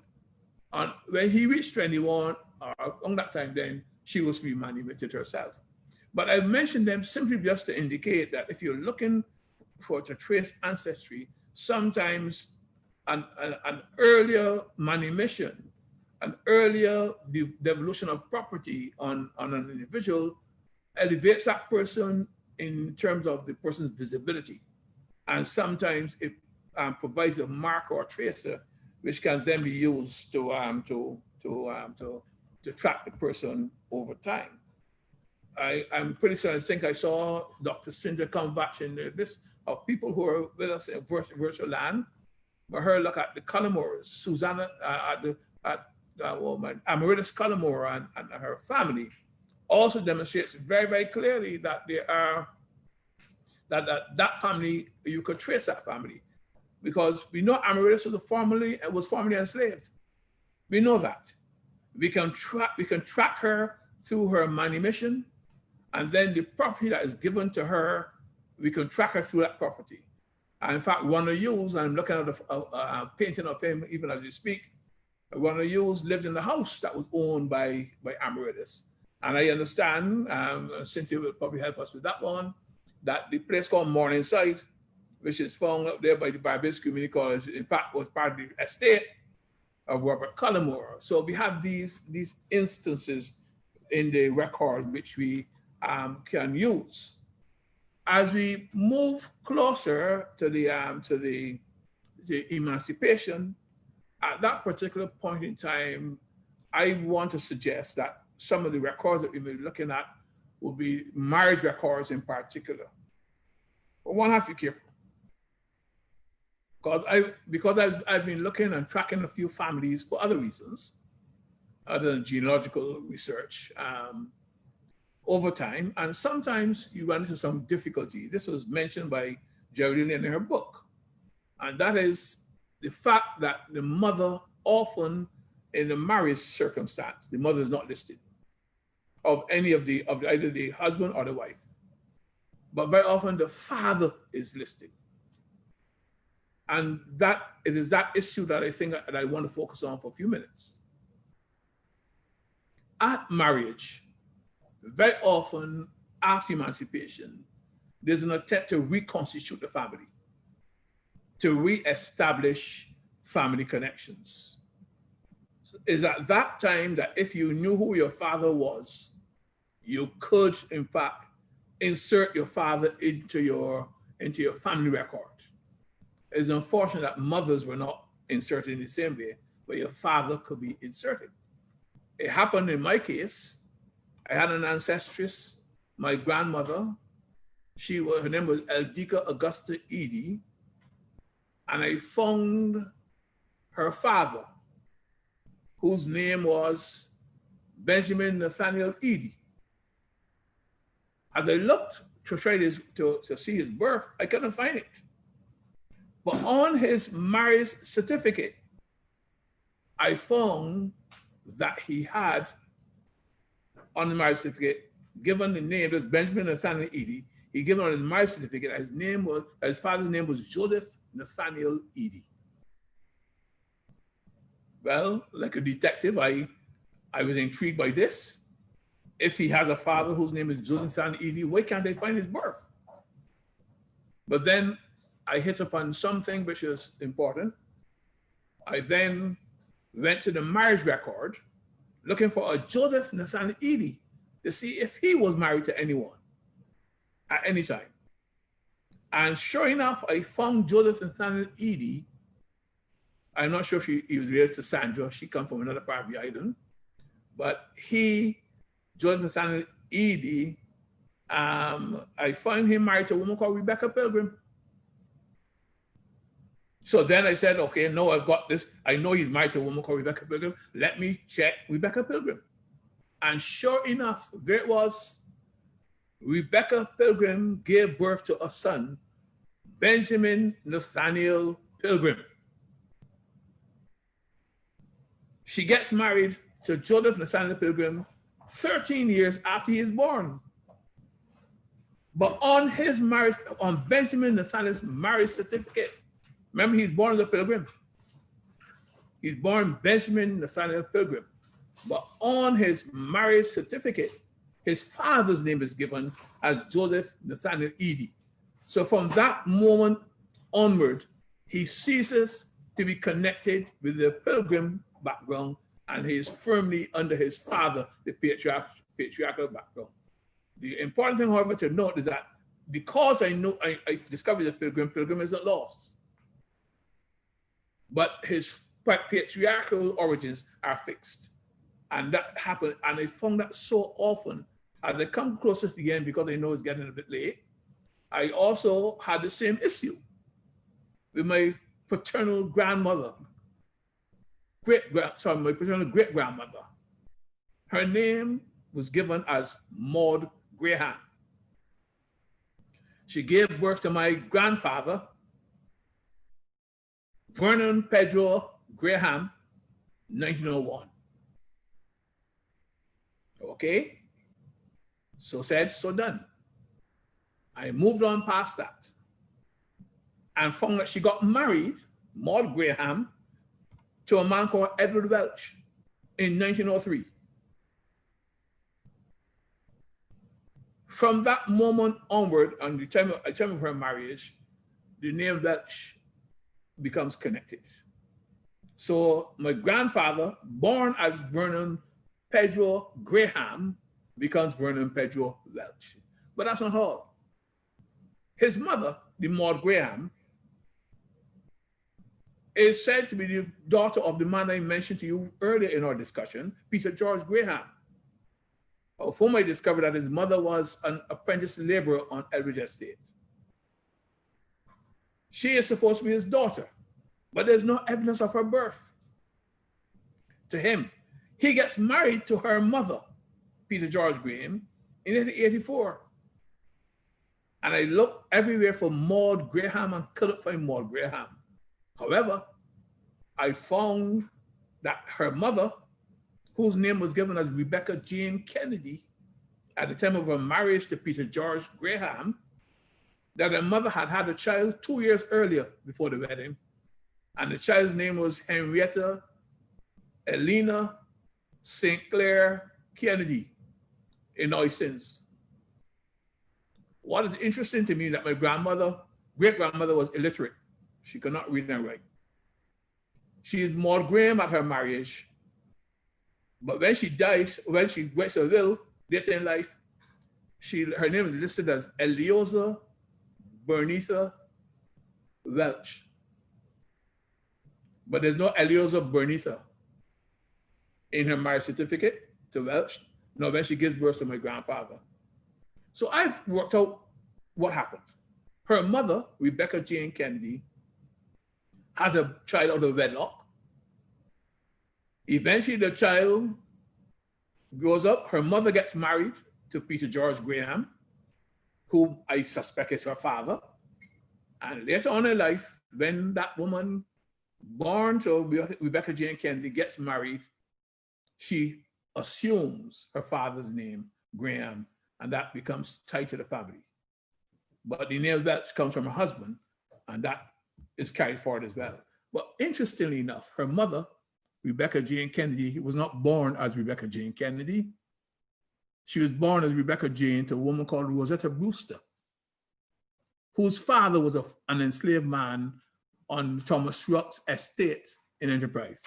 And when he reached 21, on that time then, she was to be manumitted herself. But I mentioned them simply just to indicate that if you're looking to trace ancestry, sometimes an earlier manumission, an earlier devolution of property on an individual elevates that person in terms of the person's visibility. And sometimes it provides a marker or tracer which can then be used to track the person over time. I'm pretty sure, I think I saw Dr. Cinder come back in the list of people who are with us in virtual land. But her look at the Cullimores, Susanna, Amaryllis Cullimore and her family also demonstrates very, very clearly that they are, that family, you could trace that family. Because we know Amaryllis was formerly enslaved. We know that. We can track her through her manumission, and then the property that is given to her, we can track her through that property. And in fact, Ronald Hughes, I'm looking at a painting of him even as we speak. Ronald Hughes lived in the house that was owned by Amaryllis. And I understand, Cynthia will probably help us with that one, that the place called Morningside, which is found up there by the Barbados Community College, in fact, was part of the estate of Robert Cullimore. So we have these instances in the record which we can use. As we move closer to the emancipation, at that particular point in time, I want to suggest that some of the records that we'll be looking at will be marriage records in particular. But one has to be careful. Because I've been looking and tracking a few families for other reasons, other than genealogical research, over time, and sometimes you run into some difficulty. This was mentioned by Delia in her book, and that is the fact that the mother often, in the marriage circumstance, the mother is not listed of any of either the husband or the wife, but very often the father is listed. And that it is that issue that I think that I want to focus on for a few minutes. At marriage, very often after emancipation, there's an attempt to reconstitute the family, to reestablish family connections. So it's at that time that if you knew who your father was, you could, in fact, insert your father into your family record. It's unfortunate that mothers were not inserted in the same way, but your father could be inserted. It happened in my case. I had an ancestress, my grandmother. Her name was Eldika Augusta Edie, and I found her father, whose name was Benjamin Nathaniel Edie. As I looked to try to see his birth, I couldn't find it. But on his marriage certificate, I found that he had, on the marriage certificate, given the name, was Benjamin Nathaniel Edie. He given on his marriage certificate that his father's name was Joseph Nathaniel Edie. Well, like a detective, I was intrigued by this. If he has a father whose name is Joseph Nathaniel Edie, why can't they find his birth? But then I hit upon something which is important. I then went to the marriage record looking for a Joseph Nathaniel Edie to see if he was married to anyone at any time. And sure enough, I found Joseph Nathaniel Edie. I'm not sure if he was related to Sandra. She comes from another part of the island. But Joseph Nathaniel Edie, I found him married to a woman called Rebecca Pilgrim. So then I said, okay, no, I've got this. I know he's married to a woman called Rebecca Pilgrim. Let me check Rebecca Pilgrim. And sure enough, there it was. Rebecca Pilgrim gave birth to a son, Benjamin Nathaniel Pilgrim. She gets married to Joseph Nathaniel Pilgrim 13 years after he is born. But on his marriage, on Benjamin Nathaniel's marriage certificate, remember, he's born as a pilgrim. He's born Benjamin Nathaniel Pilgrim. But on his marriage certificate, his father's name is given as Joseph Nathaniel Edie. So from that moment onward, he ceases to be connected with the pilgrim background, and he is firmly under his father, the patriarchal background. The important thing, however, to note is that because I discovered the pilgrim isn't lost. But his patriarchal origins are fixed. And that happened, and I found that so often. As I come closer to the end, because I know it's getting a bit late, I also had the same issue with my paternal grandmother, my paternal great-grandmother. Her name was given as Maud Graham. She gave birth to my grandfather, Vernon Pedro Graham, 1901. Okay? So said, so done. I moved on past that and found that she got married, Maud Graham, to a man called Pedro Welch in 1903. From that moment onward, on the time of her marriage, the name Welch becomes connected. So my grandfather, born as Vernon Pedro Graham, becomes Vernon Pedro Welch. But that's not all. His mother, the Maud Graham, is said to be the daughter of the man I mentioned to you earlier in our discussion, Peter George Graham, of whom I discovered that his mother was an apprentice laborer on Elbridge Estate. She is supposed to be his daughter, but there's no evidence of her birth to him. He gets married to her mother, Peter George Graham, in 1884. And I looked everywhere for Maud Graham and couldn't find Maud Graham. However, I found that her mother, whose name was given as Rebecca Jane Kennedy at the time of her marriage to Peter George Graham, that her mother had had a child 2 years earlier before the wedding. And the child's name was Henrietta Elena St. Clair Kennedy in Oysins. What is interesting to me is that my grandmother, great-grandmother, was illiterate. She could not read and write. She is Maud Graham at her marriage, but when she dies, when she gets a will later in life, her name is listed as Eliosa Bernitha Welch. But there's no Eliosa Bernitha in her marriage certificate to Welch, nor when she gives birth to my grandfather. So I've worked out what happened. Her mother, Rebecca Jane Kennedy, has a child out of wedlock. Eventually the child grows up, her mother gets married to Peter George Graham, whom I suspect is her father. And later on in life, when that woman born to Rebecca Jane Kennedy gets married, she assumes her father's name, Graham, and that becomes tied to the family. But the name Welch comes from her husband, and that is carried forward as well. But interestingly enough, her mother, Rebecca Jane Kennedy, was not born as Rebecca Jane Kennedy. She was born as Rebecca Jane to a woman called Rosetta Brewster, whose father was an enslaved man on Thomas Ruck's estate in Enterprise.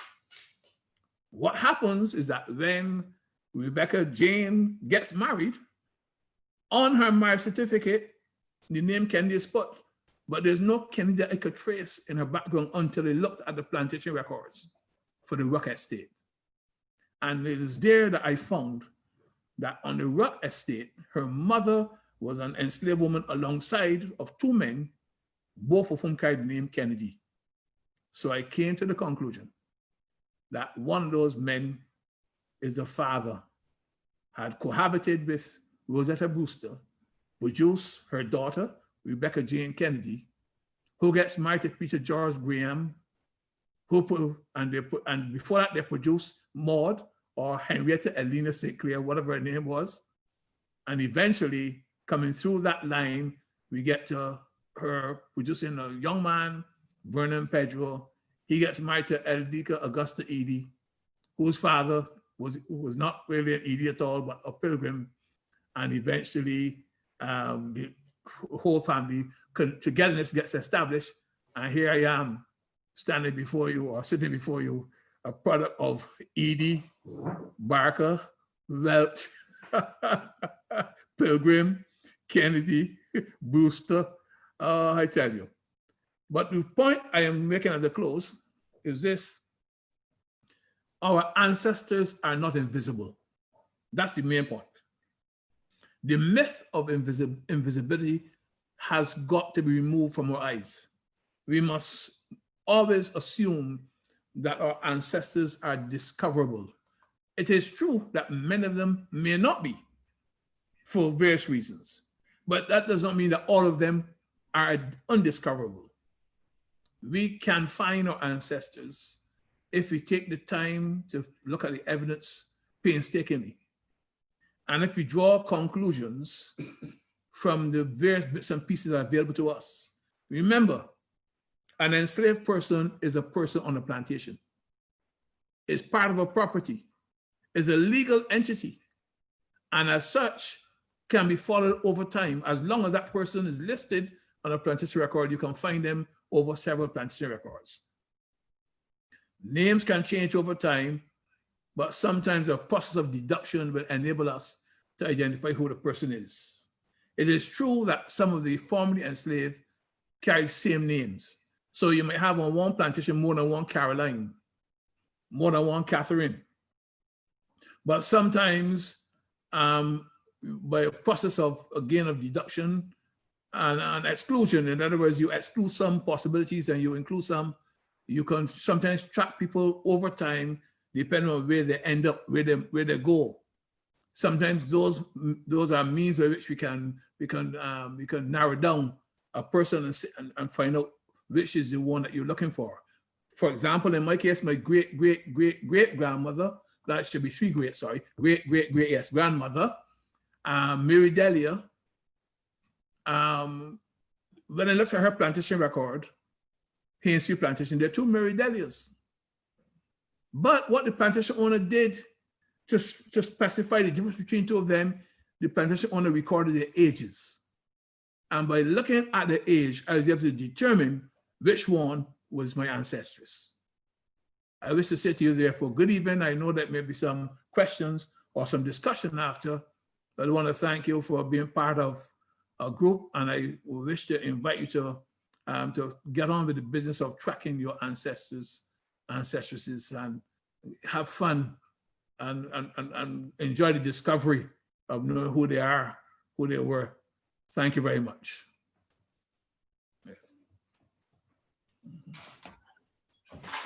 What happens is that when Rebecca Jane gets married, on her marriage certificate, the name Kennedy is put, but there's no Kennedy that I could trace in her background until they looked at the plantation records for the Ruck estate. And it is there that I found that on the Ruck estate, her mother was an enslaved woman alongside of two men, both of whom carried the name Kennedy. So I came to the conclusion that one of those men is the father, had cohabited with Rosetta Brewster, produced her daughter, Rebecca Jane Kennedy, who gets married to Peter George Graham, and before that they produced Maud, or Henrietta Elena St. Clair, whatever her name was. And eventually, coming through that line, we get to her producing a young man, Vernon Pedro. He gets married to Eldica Augusta Edie, whose father was not really an Edie at all, but a pilgrim. And eventually, the whole family togetherness gets established. And here I am, standing before you, or sitting before you, a product of Edie, Barker, Welch, Pilgrim, Kennedy, Brewster, I tell you. But the point I am making at the close is this: our ancestors are not invisible. That's the main point. The myth of invisibility has got to be removed from our eyes. We must always assume that our ancestors are discoverable. It is true that many of them may not be for various reasons, but that does not mean that all of them are undiscoverable. We can find our ancestors if we take the time to look at the evidence painstakingly. And if we draw conclusions from the various bits and pieces that are available to us. Remember, an enslaved person is a person on a plantation. It's part of a property. It's a legal entity. And as such, can be followed over time. As long as that person is listed on a plantation record, you can find them over several plantation records. Names can change over time, but sometimes the process of deduction will enable us to identify who the person is. It is true that some of the formerly enslaved carry same names. So you may have on one plantation more than one Caroline, more than one Catherine. But sometimes by a process of, again, of deduction and exclusion, in other words, you exclude some possibilities and you include some, you can sometimes track people over time depending on where they end up, where they go. Sometimes those are means by which we can narrow down a person and find out which is the one that you're looking for. For example, in my case, my great-great-great-great-grandmother, that should be three great, sorry, great-great-great, yes, grandmother, Mary Delia. When I looked at her plantation record, Hainsview Plantation, there are two Mary Delias. But what the plantation owner did to specify the difference between two of them, the plantation owner recorded their ages. And by looking at the age, I was able to determine which one was my ancestress. I wish to say to you, therefore, good evening. I know that may be some questions or some discussion after, but I want to thank you for being part of a group, and I wish to invite you to get on with the business of tracking your ancestresses, and have fun and enjoy the discovery of knowing who they are, who they were. Thank you very much.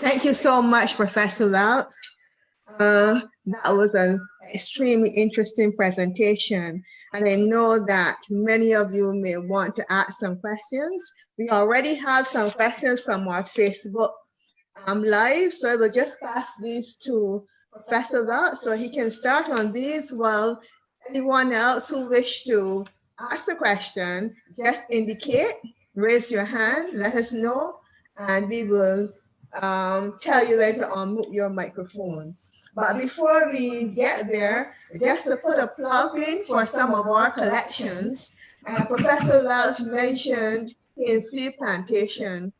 Thank you so much, Professor Welch. That was an extremely interesting presentation. And I know that many of you may want to ask some questions. We already have some questions from our Facebook Live. So I will just pass these to Professor Welch so he can start on these, while anyone else who wish to ask a question, just indicate, raise your hand, let us know, and we will tell you when to unmute your microphone. But before we get there, just to put a plug in for some of our collections, Professor Welch mentioned Hainsview Plantation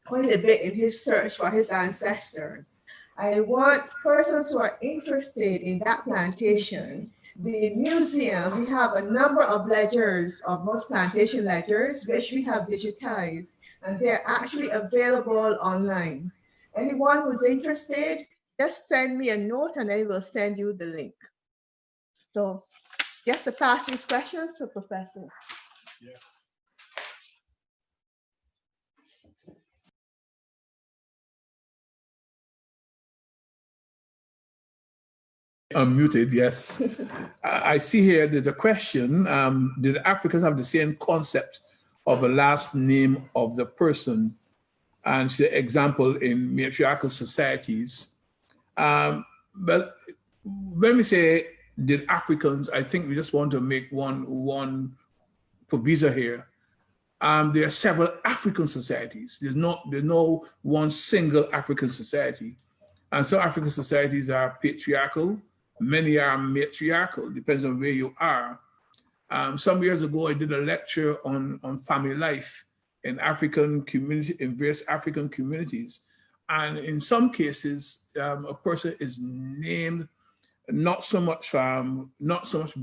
quite a bit in his search for his ancestor. I want persons who are interested in that plantation. The museum, we have a number of ledgers, of most plantation ledgers, which we have digitized, and they're actually available online. Anyone who's interested, just send me a note and I will send you the link. So just to pass these questions to Professor. Yes. Unmuted, yes. I see here there's a question. Did Africans have the same concept of the last name of the person? And the example in matriarchal societies. But when we say did Africans, I think we just want to make one proviso here. There are several African societies. There's no one single African society. And some African societies are patriarchal, many are matriarchal, depends on where you are. Some years ago, I did a lecture on family life in African community, in various African communities. And in some cases, a person is named not so much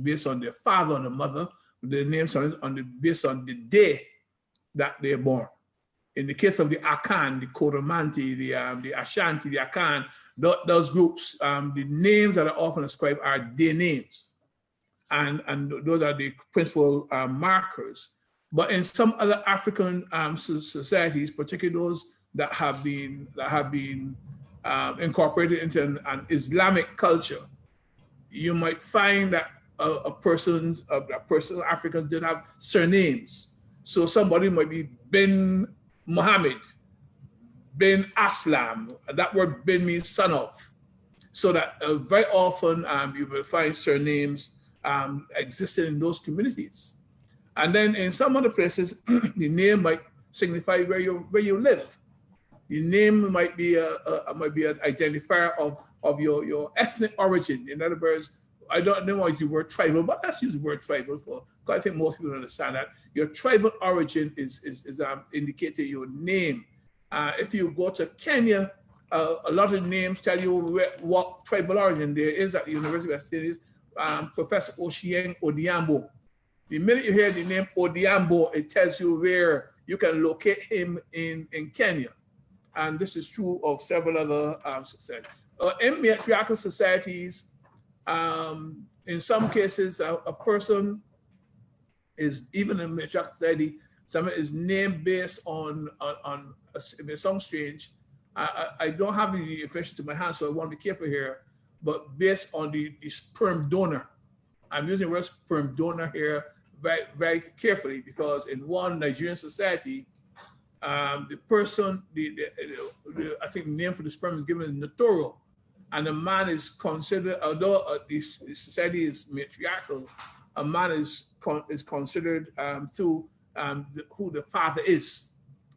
based on their father or the mother, but their names based on the day that they're born. In the case of the Akan, the Koromanti, the Ashanti, the Akan, those groups, the names that are often ascribed are their names. And those are the principal markers. But in some other African societies, particularly those that have been incorporated into an Islamic culture, you might find that Africans did have surnames. So somebody might be bin Muhammad, bin Aslam. That word bin means son of. So that very often you will find surnames existing in those communities. And then in some other places, the name might signify where you live. The name might be an identifier of your ethnic origin. In other words, I don't know why use the word tribal, but let's use the word tribal for, because I think most people understand that your tribal origin is indicating your name. If you go to Kenya, a lot of names tell you what tribal origin there is at the University of Studies. Professor Oshieng Odiambo. The minute you hear the name Odiambo, it tells you where you can locate him in Kenya. And this is true of several other societies. In matriarchal societies, in some cases, a person is, even in a matriarchal society, someone is named based on it may sound strange. I don't have the information to my hand, so I want to be careful here, but based on the sperm donor. I'm using the word sperm donor here very, very carefully, because in one Nigerian society, the person, I think the name for the sperm is given Natoro, and a man is considered, although the society is matriarchal, a man is considered through who the father is,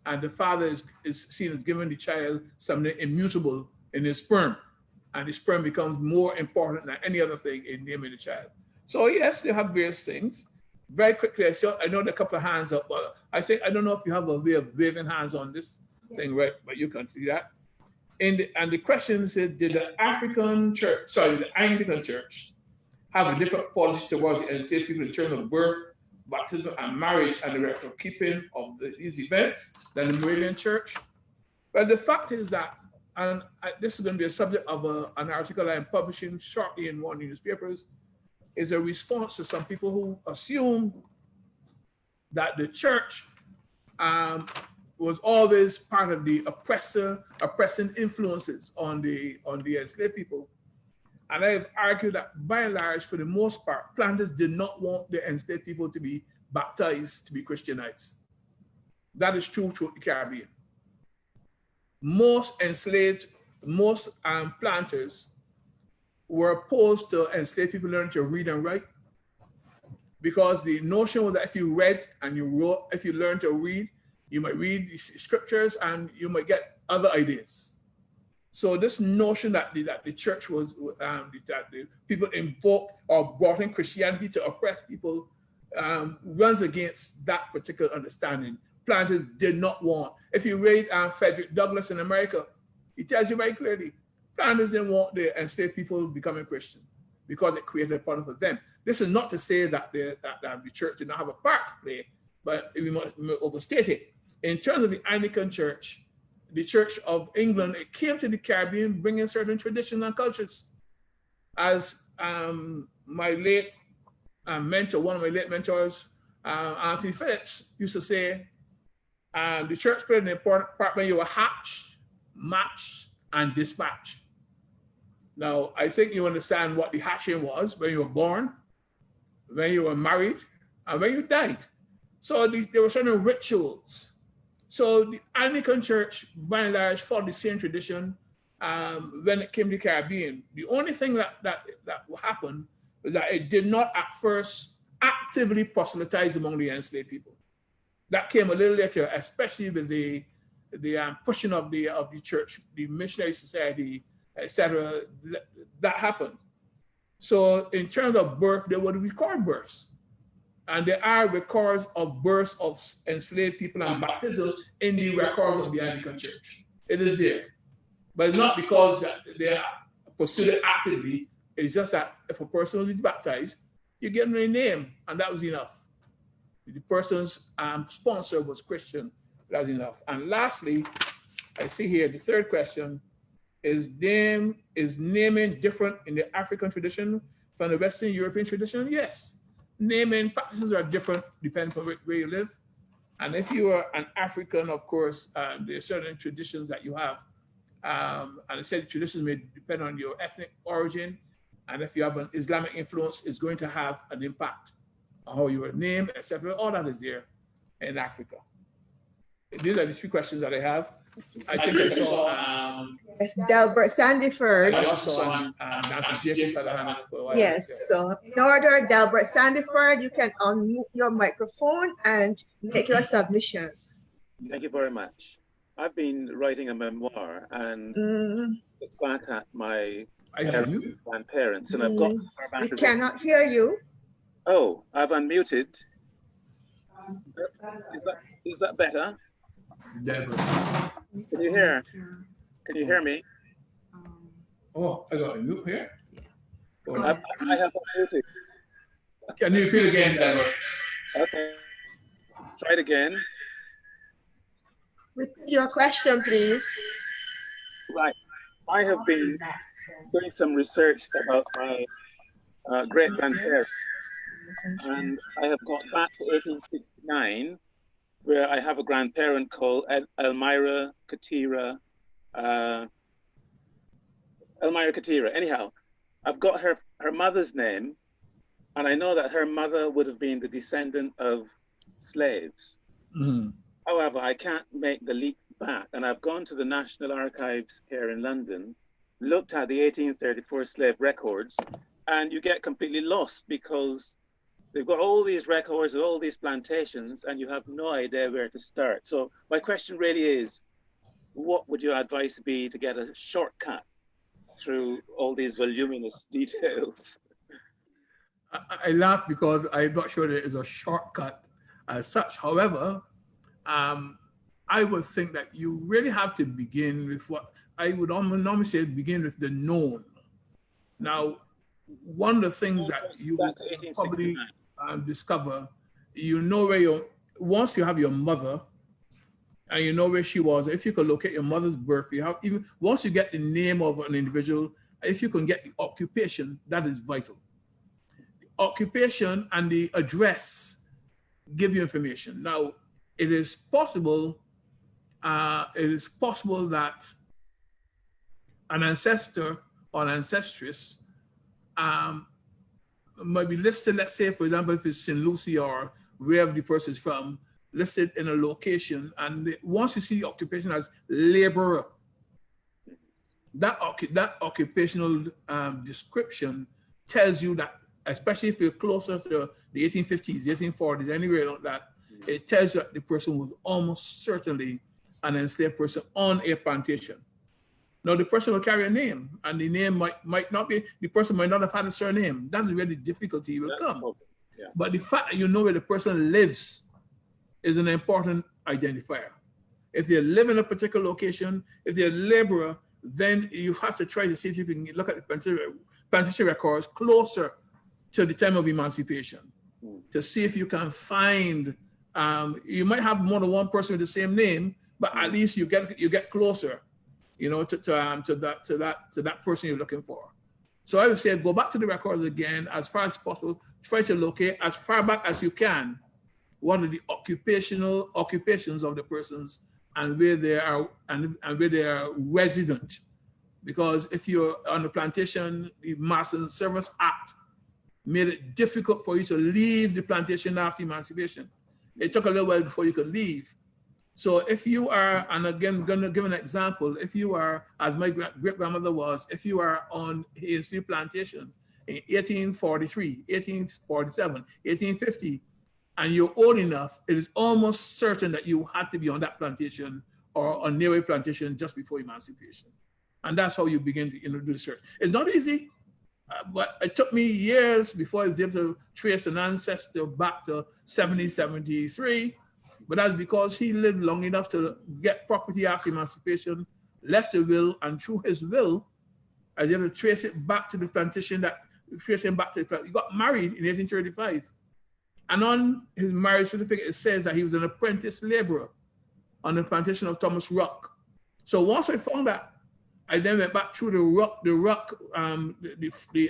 and the father is seen as giving the child something immutable in his sperm, and the sperm becomes more important than any other thing in naming the child. So yes, they have various things. Very quickly, I know there are a couple of hands up, but I don't know if you have a way of waving hands on this thing, right? But you can see that. And the question is, did the Anglican Church have a different policy towards the enslaved people in terms of birth, baptism, and marriage, and the record keeping of these events than the Moravian Church? But the fact is that, and this is going to be a subject of an article I'm publishing shortly in one of the newspapers, is a response to some people who assume that the church was always part of the oppressing influences on the enslaved people. And I've argued that by and large, for the most part, planters did not want the enslaved people to be baptized, to be Christianized. That is true throughout the Caribbean. Most planters were opposed to enslaved people learning to read and write, because the notion was that if you read and you wrote, if you learned to read, you might read the scriptures and you might get other ideas. So this notion that the church was, that the people invoked or brought in Christianity to oppress people runs against that particular understanding. Planters did not want. If you read Frederick Douglass in America, he tells you very clearly, planters didn't want the enslaved people becoming Christian because it created a problem for them. This is not to say that the church did not have a part to play, but we must overstate it. In terms of the Anglican Church, the Church of England, it came to the Caribbean bringing certain traditions and cultures. As my late mentor, one of my late mentors, Anthony Phillips, used to say, the church played an important part when you were hatched, matched, and dispatched. Now, I think you understand what the hatching was: when you were born, when you were married, and when you died. So there were certain rituals. So the Anglican Church, by and large, followed the same tradition when it came to the Caribbean. The only thing that happened was that it did not at first actively proselytize among the enslaved people. That came a little later, especially with the pushing of the church, the missionary society, etc. That happened. So in terms of birth, they would record births. And there are records of births of enslaved people and baptisms in the records of the Anglican Church. It is there. But it's not because they pursued it actively. It's just that if a person was baptized, you give them a name, and that was enough. The person's sponsor was Christian, that was enough. And lastly, I see here the third question, is naming different in the African tradition from the Western European tradition? Yes. Naming practices are different depending on where you live. And if you are an African, of course, there are certain traditions that you have. And I said the traditions may depend on your ethnic origin. And if you have an Islamic influence, it's going to have an impact on how you are named, etc. All that is there in Africa. These are the three questions that I have. I think I saw yes, Delbert Sandiford. I also saw Nancy Jacobs had a hand up for a while. Yes, so in order, Delbert Sandiford, you can unmute your microphone and make your submission. Thank you very much. I've been writing a memoir, and look back at my I have you. grandparents, and I've got We cannot hear you. Oh, I've unmuted. Is that better? Deborah. Can you hear? Can you hear me? Oh, I got a mute here. I have unmuted. Can you repeat again, Deborah? Okay. Try it again. Repeat your question, please. Right. I have been doing some research about my great-grandparents, and I have got back to 1869, where I have a grandparent called Elmira Katira. Elmira Katira. Anyhow, I've got her mother's name, and I know that her mother would have been the descendant of slaves. Mm. However, I can't make the leap back, and I've gone to the National Archives here in London, looked at the 1834 slave records, and you get completely lost because they've got all these records and all these plantations, and you have no idea where to start. So my question really is, what would your advice be to get a shortcut through all these voluminous details? I laugh because I'm not sure there is a shortcut as such. However, I would think that you really have to begin with what I would normally say, begin with the known. Now, one of the things that you will probably discover, you know where once you have your mother and you know where she was, if you can locate your mother's birth, you have even, once you get the name of an individual, if you can get the occupation, that is vital. The occupation and the address give you information. Now, it is possible that an ancestor or an ancestress might be listed, let's say, for example, if it's St. Lucie or wherever the person is from, listed in a location, and once you see the occupation as laborer, that occupational description tells you that, especially if you're closer to the 1850s, 1840s, anywhere like that, it tells you that the person was almost certainly an enslaved person on a plantation. Now, the person will carry a name, and the name might not be, the person might not have had a surname. That's where the difficulty will come. Yeah. But the fact that you know where the person lives is an important identifier. If they live in a particular location, if they're a laborer, then you have to try to see if you can look at the plantation records closer to the time of emancipation to see if you can find, you might have more than one person with the same name, but at least you get closer, you know, to that person you're looking for. So I would say go back to the records again as far as possible. Try to locate as far back as you can what are the occupations of the persons and where they are and where they are resident. Because if you're on the plantation, the Master and Servants Act made it difficult for you to leave the plantation after emancipation. It took a little while before you could leave. So if you are, and again, I'm going to give an example, if you are, as my great-grandmother was, if you are on Enslaved plantation in 1843, 1847, 1850, and you're old enough, it is almost certain that you had to be on that plantation or on nearby plantation just before emancipation. And that's how you begin to do research. It's not easy, but it took me years before I was able to trace an ancestor back to 1773. But that's because he lived long enough to get property after emancipation, left a will, and through his will, I was able to trace it back to the plantation he got married in 1835. And on his marriage certificate, it says that he was an apprentice laborer on the plantation of Thomas Rock. So once I found that, I then went back through the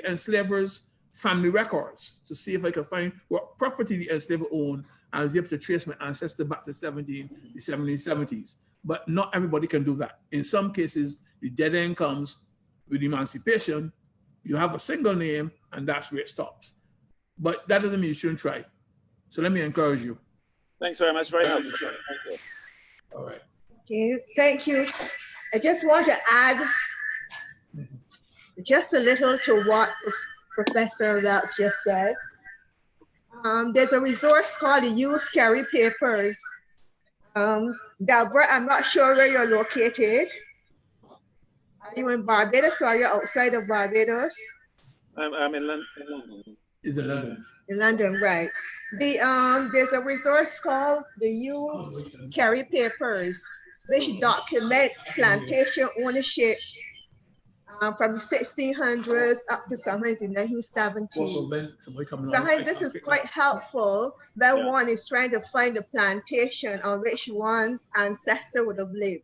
enslavers' family records to see if I could find what property the enslaver owned. I was able to trace my ancestor back to the 1770s. But not everybody can do that. In some cases, the dead end comes with emancipation. You have a single name, and that's where it stops. But that doesn't mean you shouldn't try. So let me encourage you. Thanks very much. Very helpful. Thank you. All right. Okay, thank you. I just want to add just a little to what Professor Welch just said. There's a resource called the Use Carry Papers. Deborah, I'm not sure where you're located. Are you in Barbados or are you outside of Barbados? I'm in London. Is in London. In London, right. There's a resource called the Use Carry Papers, which document plantation ownership from the 1600s up to somewhere in the 1970s. So I think this is quite helpful when one is trying to find a plantation on which one's ancestor would have lived.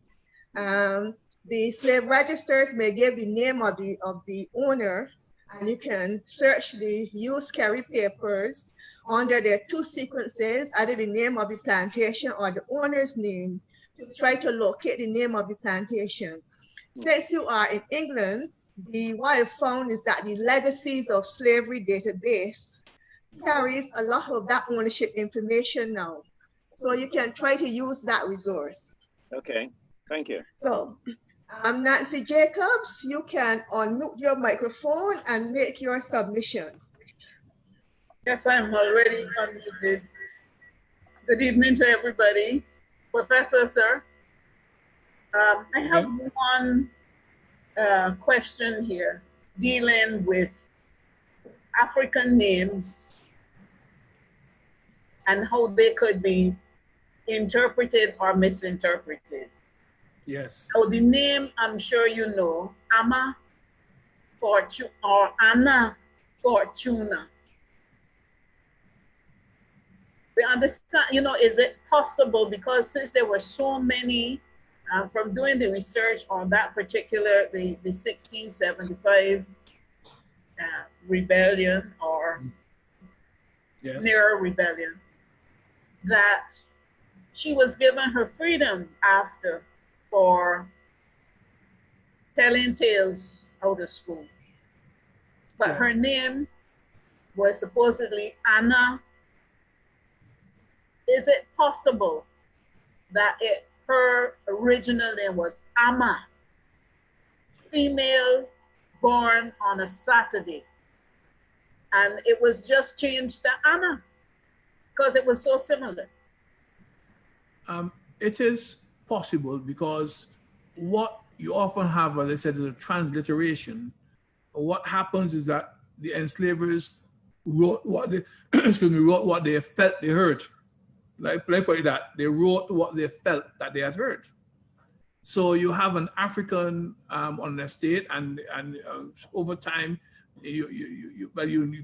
The slave registers may give the name of the owner, and you can search the use carry papers under their two sequences, either the name of the plantation or the owner's name, to try to locate the name of the plantation. Since you are in England, what I found is that the Legacies of Slavery database carries a lot of that ownership information now. So you can try to use that resource. Okay, thank you. So Nancy Jacobs, you can unmute your microphone and make your submission. Yes, I'm already unmuted. Good evening to everybody. Professor, sir. I have one question here dealing with African names and how they could be interpreted or misinterpreted. Yes. So the name, I'm sure you know, Ama Fortuna or Anna Fortuna. We understand, you know, is it possible, because since there were so many, from doing the research on that particular, the 1675 rebellion or near rebellion, that she was given her freedom after for telling tales out of school. But her name was supposedly Anna. Is it possible that her original name was Ama, female, born on a Saturday, and it was just changed to Anna because it was so similar? It is possible, because what you often have, as I said, is a transliteration. What happens is that the enslavers wrote what they, wrote what they felt they heard. Like put it that they wrote what they felt that they had heard. So you have an African on the estate, and over time, you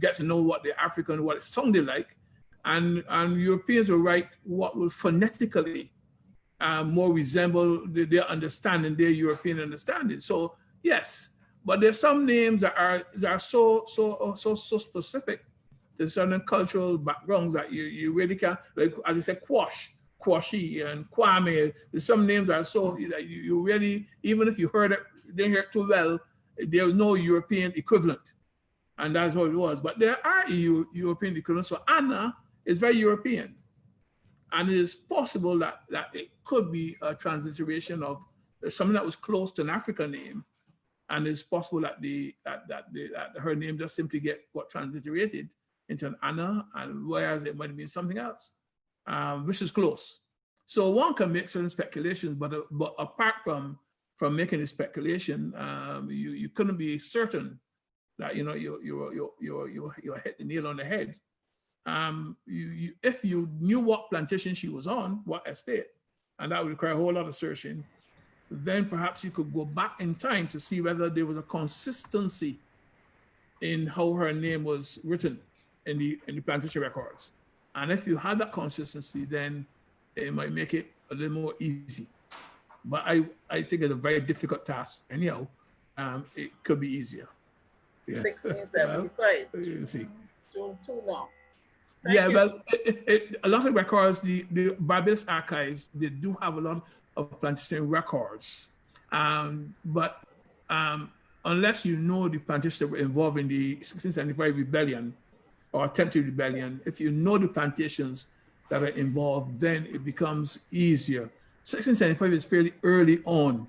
get to know what the African, what it sounded like, and Europeans will write what will phonetically more resemble their understanding, their European understanding. So yes, but there's some names that are so specific to certain cultural backgrounds that you really can't, like as I said, Kwashi and Kwame. There's some names that are so that you really, even if you heard it, didn't hear it too well, there's no European equivalent, and that's what it was. But there are European equivalents. So Anna is very European. And it is possible that it could be a transliteration of something that was close to an African name, and it's possible that her name just simply got transliterated into an Anna, and whereas it might have been something else, which is close. So one can make certain speculations, but apart from making a speculation, you couldn't be certain that you hit the nail on the head. If you knew what plantation she was on, what estate, and that would require a whole lot of searching, then perhaps you could go back in time to see whether there was a consistency in how her name was written in the plantation records. And if you had that consistency, then it might make it a little more easy. But I think it's a very difficult task. Anyhow, it could be easier. Yes. 1675. Well, you see. Too long. Thank you. A lot of records, the Barbados archives, they do have a lot of plantation records. But unless you know the plantations that were involved in the 1675 rebellion or attempted rebellion, if you know the plantations that are involved, then it becomes easier. 1675 is fairly early on.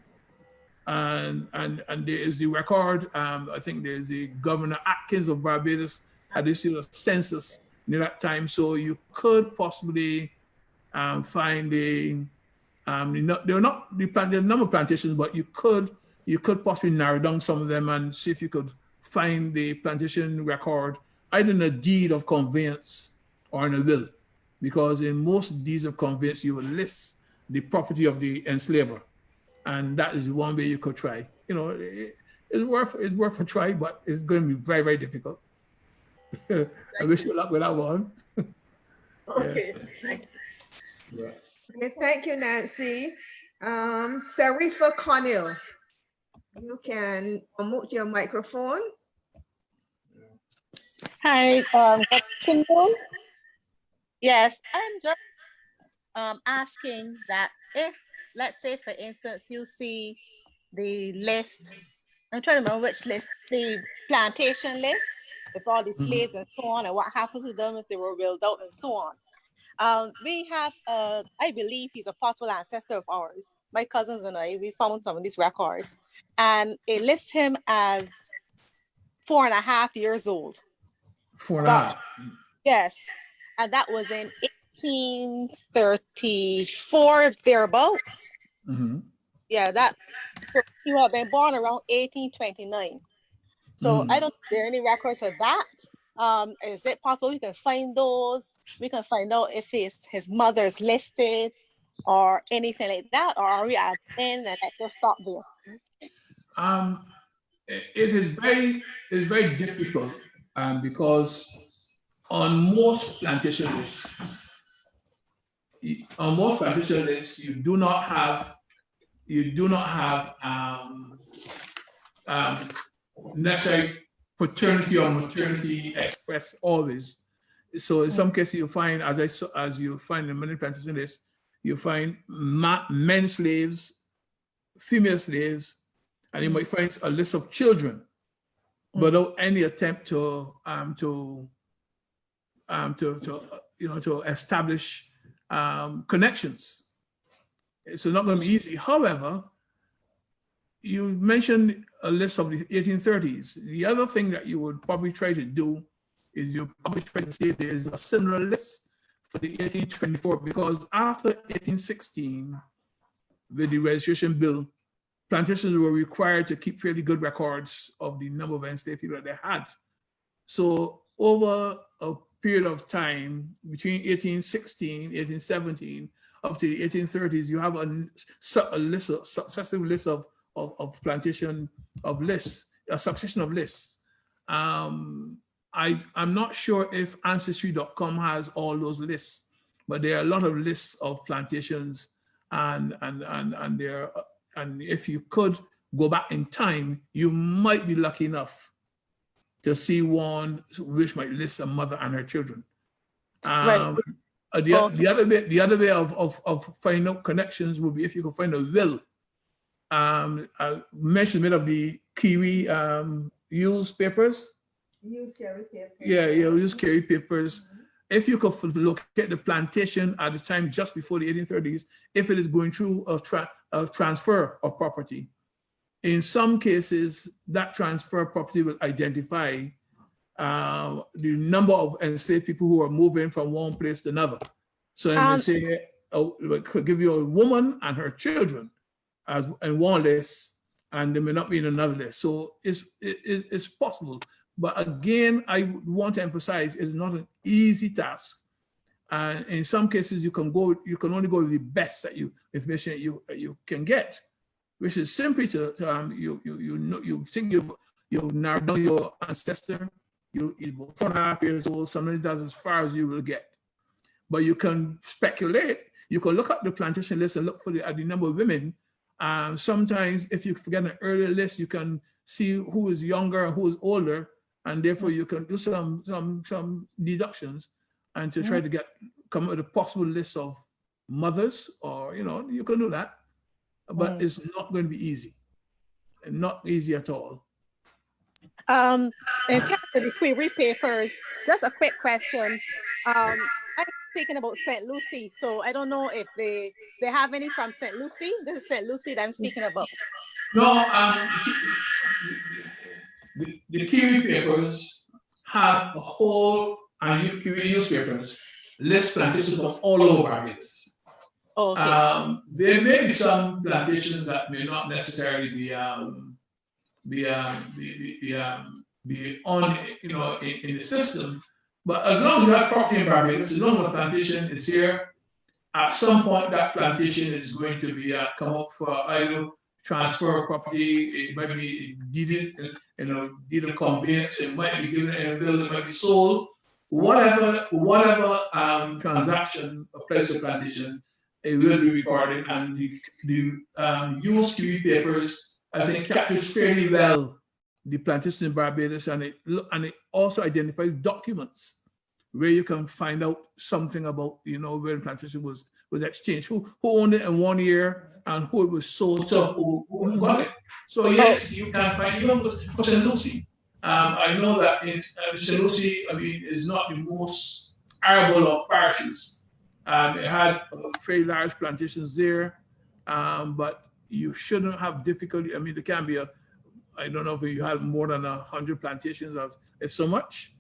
And there is the record, I think there's the Governor Atkins of Barbados had issued a census near that time, so you could possibly find there are not the number of plantations, but you you could possibly narrow down some of them and see if you could find the plantation record either in a deed of conveyance or in a will, because in most deeds of conveyance you will list the property of the enslaver, and that is one way you could try. You know, it's worth a try, but it's going to be very, very difficult. I wish you luck with that one. Okay, thanks. Yes. Okay, thank you, Nancy. Sarifa Cornell, you can unmute your microphone. Hi, good afternoon. Yes, I'm just asking that if, let's say, for instance, you see the list, I'm trying to remember which list, the plantation list, with all the slaves and so on, and what happens to them if they were willed out and so on. We have, I believe he's a possible ancestor of ours. My cousins and I, we found some of these records, and it lists him as 4.5 years old. 4.5. Yes, and that was in 1834, thereabouts. Yeah, that, so he would have been born around 1829. So I don't know if there are any records of that. Is it possible we can find those? We can find out if his mother's listed or anything like that, or are we at the end and let's just stop there? It is very difficult because on most plantation lists, you do not have necessary paternity or maternity expressed always. So in some cases you find, as you find in many plantation lists, you find men slaves, female slaves, and you might find a list of children without any attempt to establish connections. It's not going to be easy. However, you mentioned a list of the 1830s. The other thing that you would probably try to do is you probably try to see if there is a similar list for the 1824, because after 1816, with the registration bill, plantations were required to keep fairly good records of the number of enslaved people that they had. So over a period of time between 1816, 1817, up to the 1830s, you have a successive list of plantation of lists, a succession of lists. I'm not sure if Ancestry.com has all those lists, but there are a lot of lists of plantations, and if you could go back in time, you might be lucky enough to see one which might list a mother and her children. Right. The other way of finding out connections would be if you could find a will. I mentioned a bit of the Kiwi used papers. Used carry papers. Yeah, used carry papers. If you could look at the plantation at the time just before the 1830s, if it is going through a transfer of property, in some cases, that transfer of property will identify the number of enslaved people who are moving from one place to another. So they say, it could give you a woman and her children as in one list, and they may not be in another list. So it's possible. But again, I want to emphasize it's not an easy task. And in some cases, you can only go with the best information you can get, which is simply to you think you narrow down your ancestor, you're 4.5 years old, sometimes that's as far as you will get. But you can speculate, you can look at the plantation list and look at the number of women. Sometimes if you forget an earlier list, you can see who is younger and who is older, and therefore you can do some deductions and to try to come up with a possible list of mothers, or you can do that. But it's not going to be easy, and not easy at all. In terms of the query papers, just a quick question. I'm speaking about St. Lucie, so I don't know if they have any from St. Lucie. This is St. Lucie that I'm speaking about. No, the Kiwi papers have a whole, and Kiwi newspapers list plantations from all over Barbados. Okay. There may be some plantations that may not necessarily be on, in the system. But as long as you have property in Barbados, as long as the plantation is here, at some point that plantation is going to be come up for either transfer of property. It might be deeded, deed of conveyance. It might be given in a building. It might be sold. Whatever transaction or place of plantation, it will be recorded, and the used QE papers, I think, captures fairly well the plantation in Barbados, and it also identifies documents where you can find out something about, where the plantation was exchanged, who owned it in 1 year, and who it was sold to, who got it. So yes, you can find, even for St. Lucie. I know that St. Lucie, is not the most arable of parishes. It had very large plantations there, but you shouldn't have difficulty. There can be I don't know if you had more than 100 plantations, it's so much.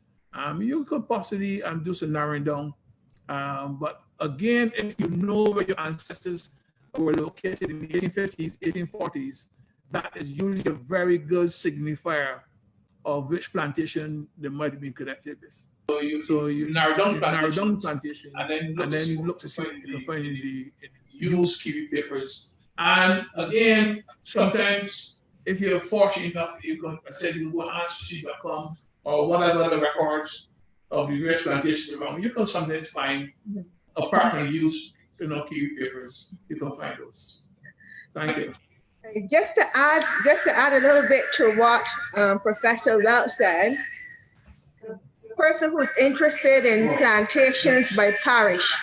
You could possibly do some narrowing down. But again, if you know where your ancestors were located in the 1850s, 1840s, that is usually a very good signifier of which plantation they might have been connected with. So you narrow down plantations, and then you look to see if you can find the used QE papers. And again, sometimes if you're fortunate enough, you can go on ancestry.com or whatever the records of the US plantation around. You can sometimes find, apart from used QE papers, you can find those. Thank you. Just to add a little bit to what Professor Welch said, the person who's interested in plantations by parish,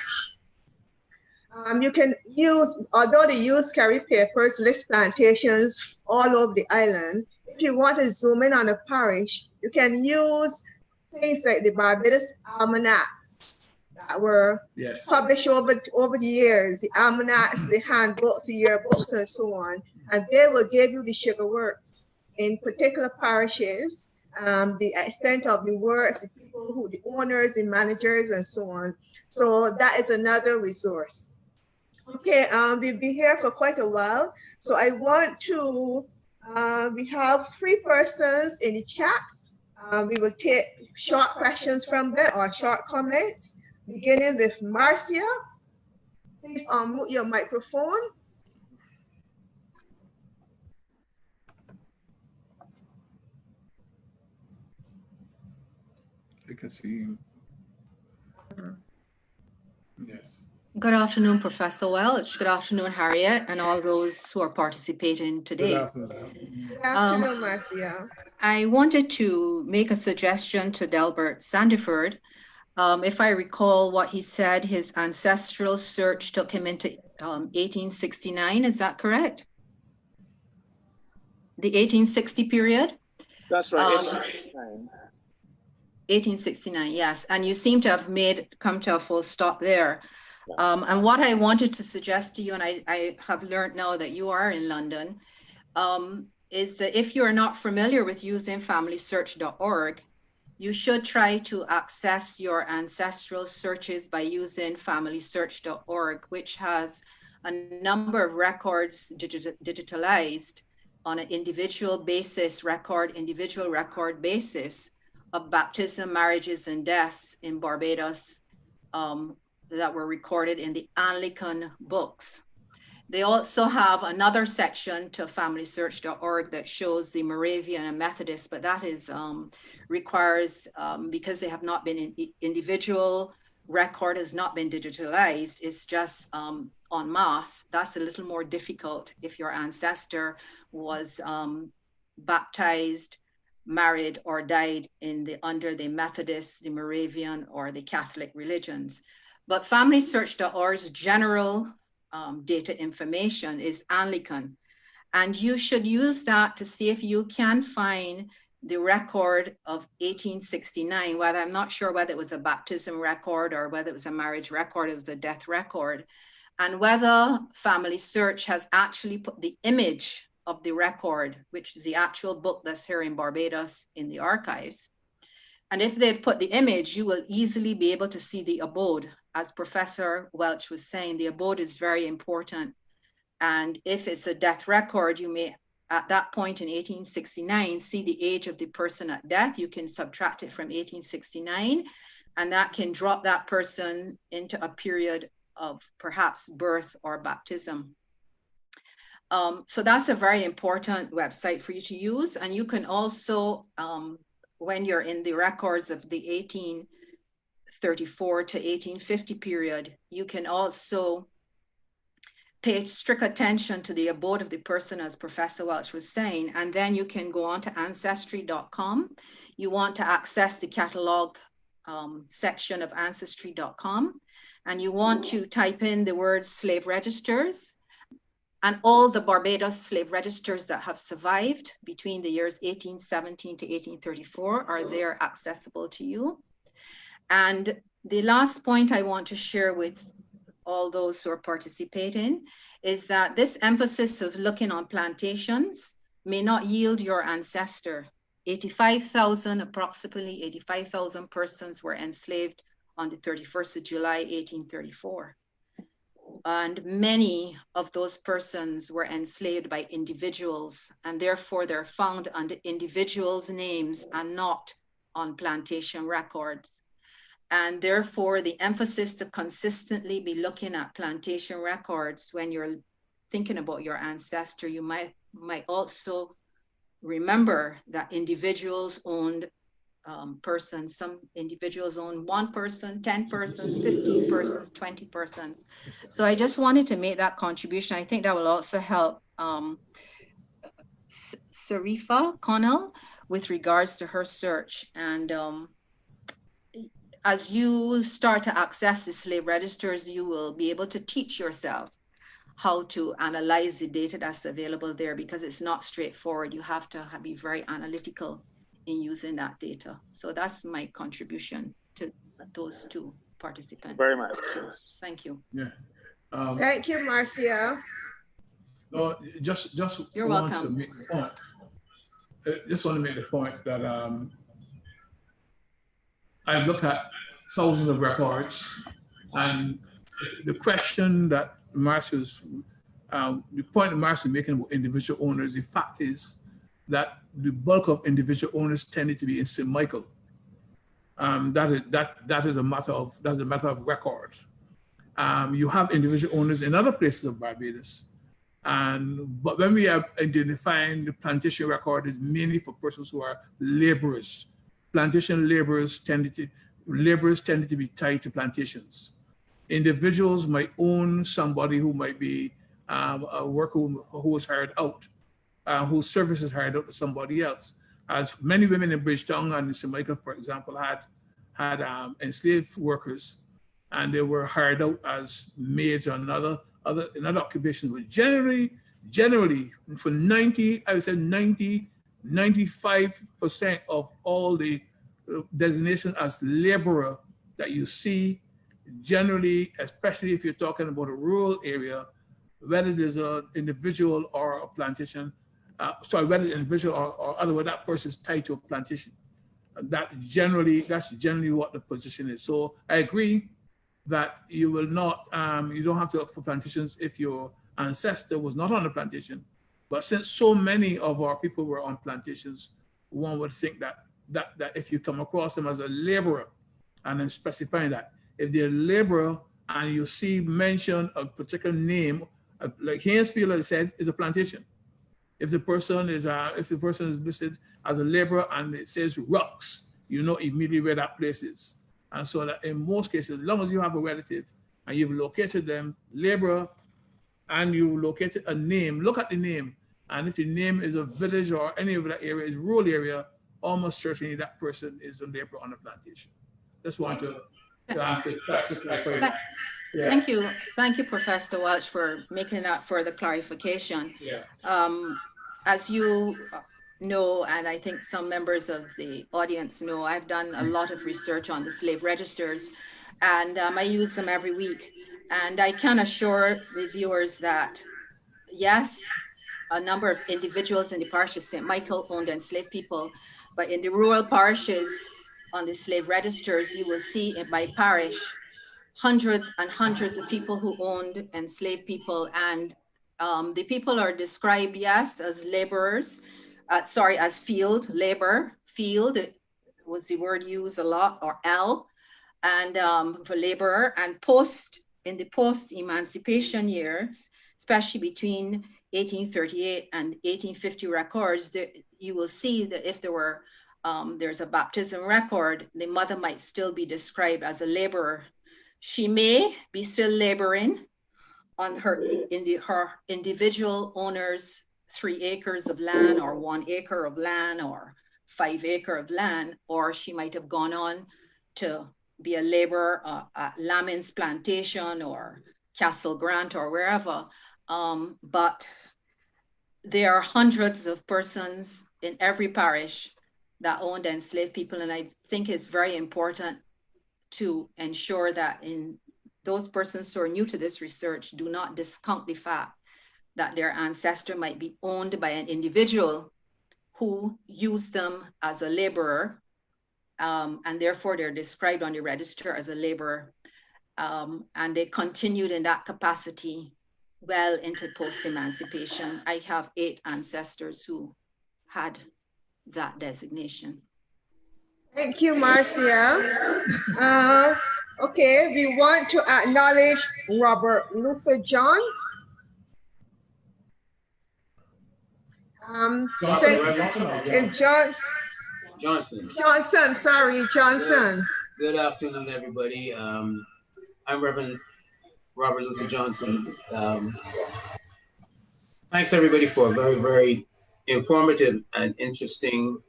you can use, although the used carry papers list plantations all over the island, if you want to zoom in on a parish, you can use things like the Barbados almanacs that were published over the years, the almanacs, the handbooks, the yearbooks, and so on. And they will give you the sugar works in particular parishes, the extent of the works, the people the owners, the managers, and so on. So that is another resource. Okay, we'll be here for quite a while. So I want to, we have 3 persons in the chat. We will take short questions from them or short comments, beginning with Marcia. Please unmute your microphone. I can see him. Yes. Good afternoon, Professor Welch. Good afternoon, Harriet, and all those who are participating today. Good afternoon. Good afternoon, Marcia. I wanted to make a suggestion to Delbert Sandiford. If I recall what he said, his ancestral search took him into 1869. Is that correct? The 1860 period? That's right. 1869, yes. And you seem to have come to a full stop there. And what I wanted to suggest to you, and I have learned now that you are in London, is that if you're not familiar with using familysearch.org, you should try to access your ancestral searches by using familysearch.org, which has a number of records digitalized on an individual record basis of baptism, marriages, and deaths in Barbados that were recorded in the Anglican books. They also have another section to familysearch.org that shows the Moravian and Methodist, but that is requires, because they have not been individual record has not been digitalized, it's just en masse. That's a little more difficult if your ancestor was baptized, married, or died under the Methodist, the Moravian, or the Catholic religions. But familysearch.org's general data information is Anglican, and you should use that to see if you can find the record of 1869, whether, I'm not sure whether it was a baptism record or whether it was a marriage record, it was a death record, and whether Family Search has actually put the image of the record, which is the actual book that's here in Barbados in the archives. And if they've put the image, you will easily be able to see the abode as Professor Welch was saying, the abode is very important. And if it's a death record, you may, at that point in 1869, see the age of the person at death. You can subtract it from 1869, and that can drop that person into a period of perhaps birth or baptism. So that's a very important website for you to use. And you can also, when you're in the records of the 1834 to 1850 period, you can also pay strict attention to the abode of the person, as Professor Welch was saying, and then you can go on to ancestry.com. You want to access the catalog section of ancestry.com, and you want to type in the word slave registers, and all the Barbados slave registers that have survived between the years 1817 to 1834 are there accessible to you. And the last point I want to share with all those who are participating is that this emphasis of looking on plantations may not yield your ancestor. 85,000, approximately 85,000 persons were enslaved on the 31st of July, 1834. And many of those persons were enslaved by individuals, and therefore they're found under individuals' names and not on plantation records. And therefore the emphasis to consistently be looking at plantation records when you're thinking about your ancestor, you might also remember that individuals owned persons. Some individuals own 1 person, 10 persons, 15 persons, 20 persons. So I just wanted to make that contribution. I think that will also help Sarifa Connell with regards to her search. And as you start to access the slave registers, you will be able to teach yourself how to analyze the data that's available there, because it's not straightforward. You have to be very analytical in using that data. So that's my contribution to those 2 participants. Very much. Thank you. Yeah. Thank you, Marcia. No, just You're want welcome. to make the point. Just want to make the point that I've looked at thousands of records, and the question that Marcia's, the point that Marcia is making about individual owners, the fact is that the bulk of individual owners tended to be in St. Michael. That is a matter of record. You have individual owners in other places of Barbados, but when we are identifying the plantation record, is mainly for persons who are laborers. Plantation laborers tended to be tied to plantations. Individuals might own somebody who might be a worker who was hired out, whose service is hired out to somebody else. As many women in Bridgetown and in St. Michael, for example, had enslaved workers, and they were hired out as maids or another occupation. But generally, for 95% of all the designations as laborer that you see, generally, especially if you're talking about a rural area, whether there's an individual or a plantation, whether an individual or otherwise, that person is tied to a plantation. That's generally what the position is. So I agree that you will not, you don't have to look for plantations if your ancestor was not on a plantation. But since so many of our people were on plantations, one would think that if you come across them as a laborer, and I'm specifying that, if they're a laborer and you see mention a particular name, like Hainesfield, as I said, is a plantation. If the person is listed as a laborer and it says Rocks, you know immediately where that place is. And so that in most cases, as long as you have a relative and you've located them, laborer, and you located a name, look at the name. And if the name is a village or any of that area is rural area, almost certainly that person is a laborer on a plantation. Just want to answer that. Yeah. Thank you, Professor Welch, for making that further clarification. Yeah. As you know, and I think some members of the audience know, I've done a lot of research on the slave registers, and I use them every week. And I can assure the viewers that, yes, a number of individuals in the parish of St. Michael owned enslaved people, but in the rural parishes on the slave registers, you will see by parish hundreds and hundreds of people who owned enslaved people. And the people are described, yes, as laborers, as field labor. Field was the word used a lot, or L, and for laborer. And in the post-emancipation years, especially between 1838 and 1850 records, you will see that if there's a baptism record, the mother might still be described as a laborer. She may be still laboring on her individual owner's 3 acres of land, or 1 acre of land, or 5 acre of land, or she might have gone on to be a laborer at Lamin's plantation or Castle Grant or wherever. But there are hundreds of persons in every parish that owned enslaved people. And I think it's very important to ensure that those persons who are new to this research do not discount the fact that their ancestor might be owned by an individual who used them as a laborer, and therefore they're described on the register as a laborer, and they continued in that capacity well into post-emancipation. I have 8 ancestors who had that designation. Thank you, Marcia. Okay, we want to acknowledge Robert Luther John. Johnson, sorry, Johnson. Good afternoon, everybody. I'm Reverend Robert Luther Johnson. Thanks, everybody, for a very, very informative and interesting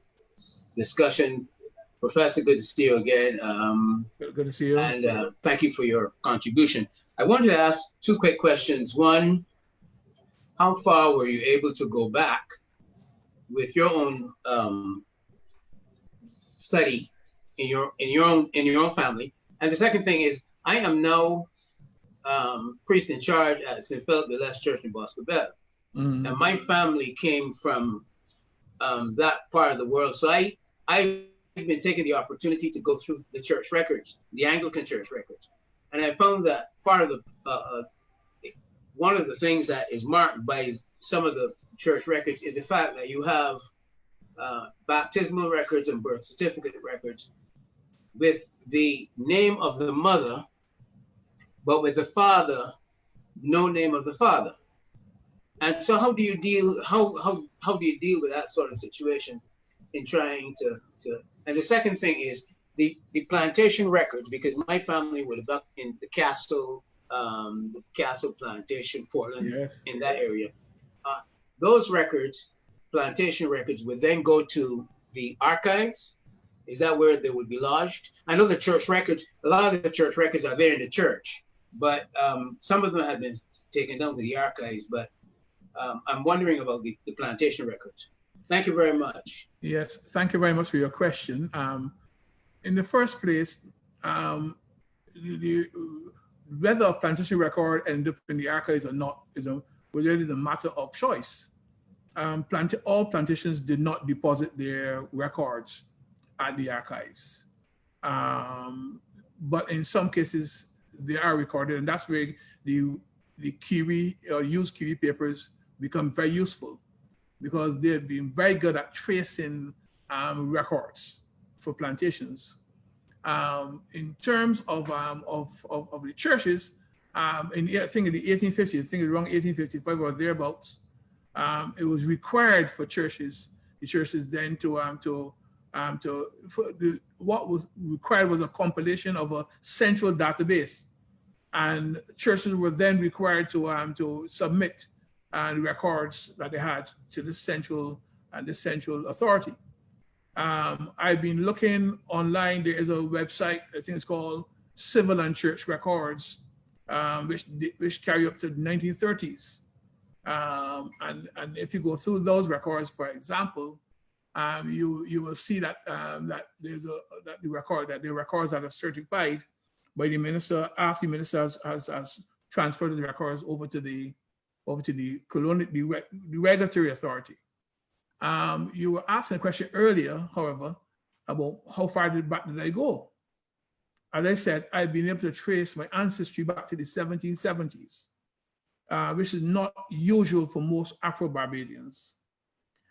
discussion. Professor, good to see you again. Good to see you. And thank you for your contribution. I wanted to ask 2 quick questions. One, how far were you able to go back with your own study in your own family? And the second thing is, I am now priest in charge at St. Philip the Less Church in Barbados. Mm-hmm. And my family came from that part of the world. So I've been taking the opportunity to go through the church records, the Anglican church records. And I found that part of the, one of the things that is marked by some of the church records is the fact that you have baptismal records and birth certificate records with the name of the mother, but with the father, no name of the father. And so how do you deal, how do you deal with that sort of situation in trying to and the second thing is the plantation records, because my family would have up in the Castle Plantation, Portland, yes, in that area. Those records, plantation records, would then go to the archives. Is that where they would be lodged? I know the church records, a lot of the church records are there in the church, but some of them have been taken down to the archives, but I'm wondering about the plantation records. Thank you very much. Yes, thank you very much for your question. In the first place, whether a plantation record ended up in the archives or not was really the matter of choice. All plantations did not deposit their records at the archives. But in some cases, they are recorded, and that's where the kiwi or used kiwi papers become very useful, because they've been very good at tracing records for plantations. In terms of the churches, I think in the 1850s, I think around 1855 or thereabouts, it was required for churches, the churches then what was required was a compilation of a central database, and churches were then required to submit the records that they had to the central authority. I've been looking online. There is a website, I think it's called Civil and Church Records, which carry up to the 1930s. And if you go through those records, for example, you will see that the records that are certified by the minister after the minister has transferred the records over to the regulatory authority. You were asking a question earlier, however, about how far back did I go? as I said, I've been able to trace my ancestry back to the 1770s, which is not usual for most Afro-Barbadians.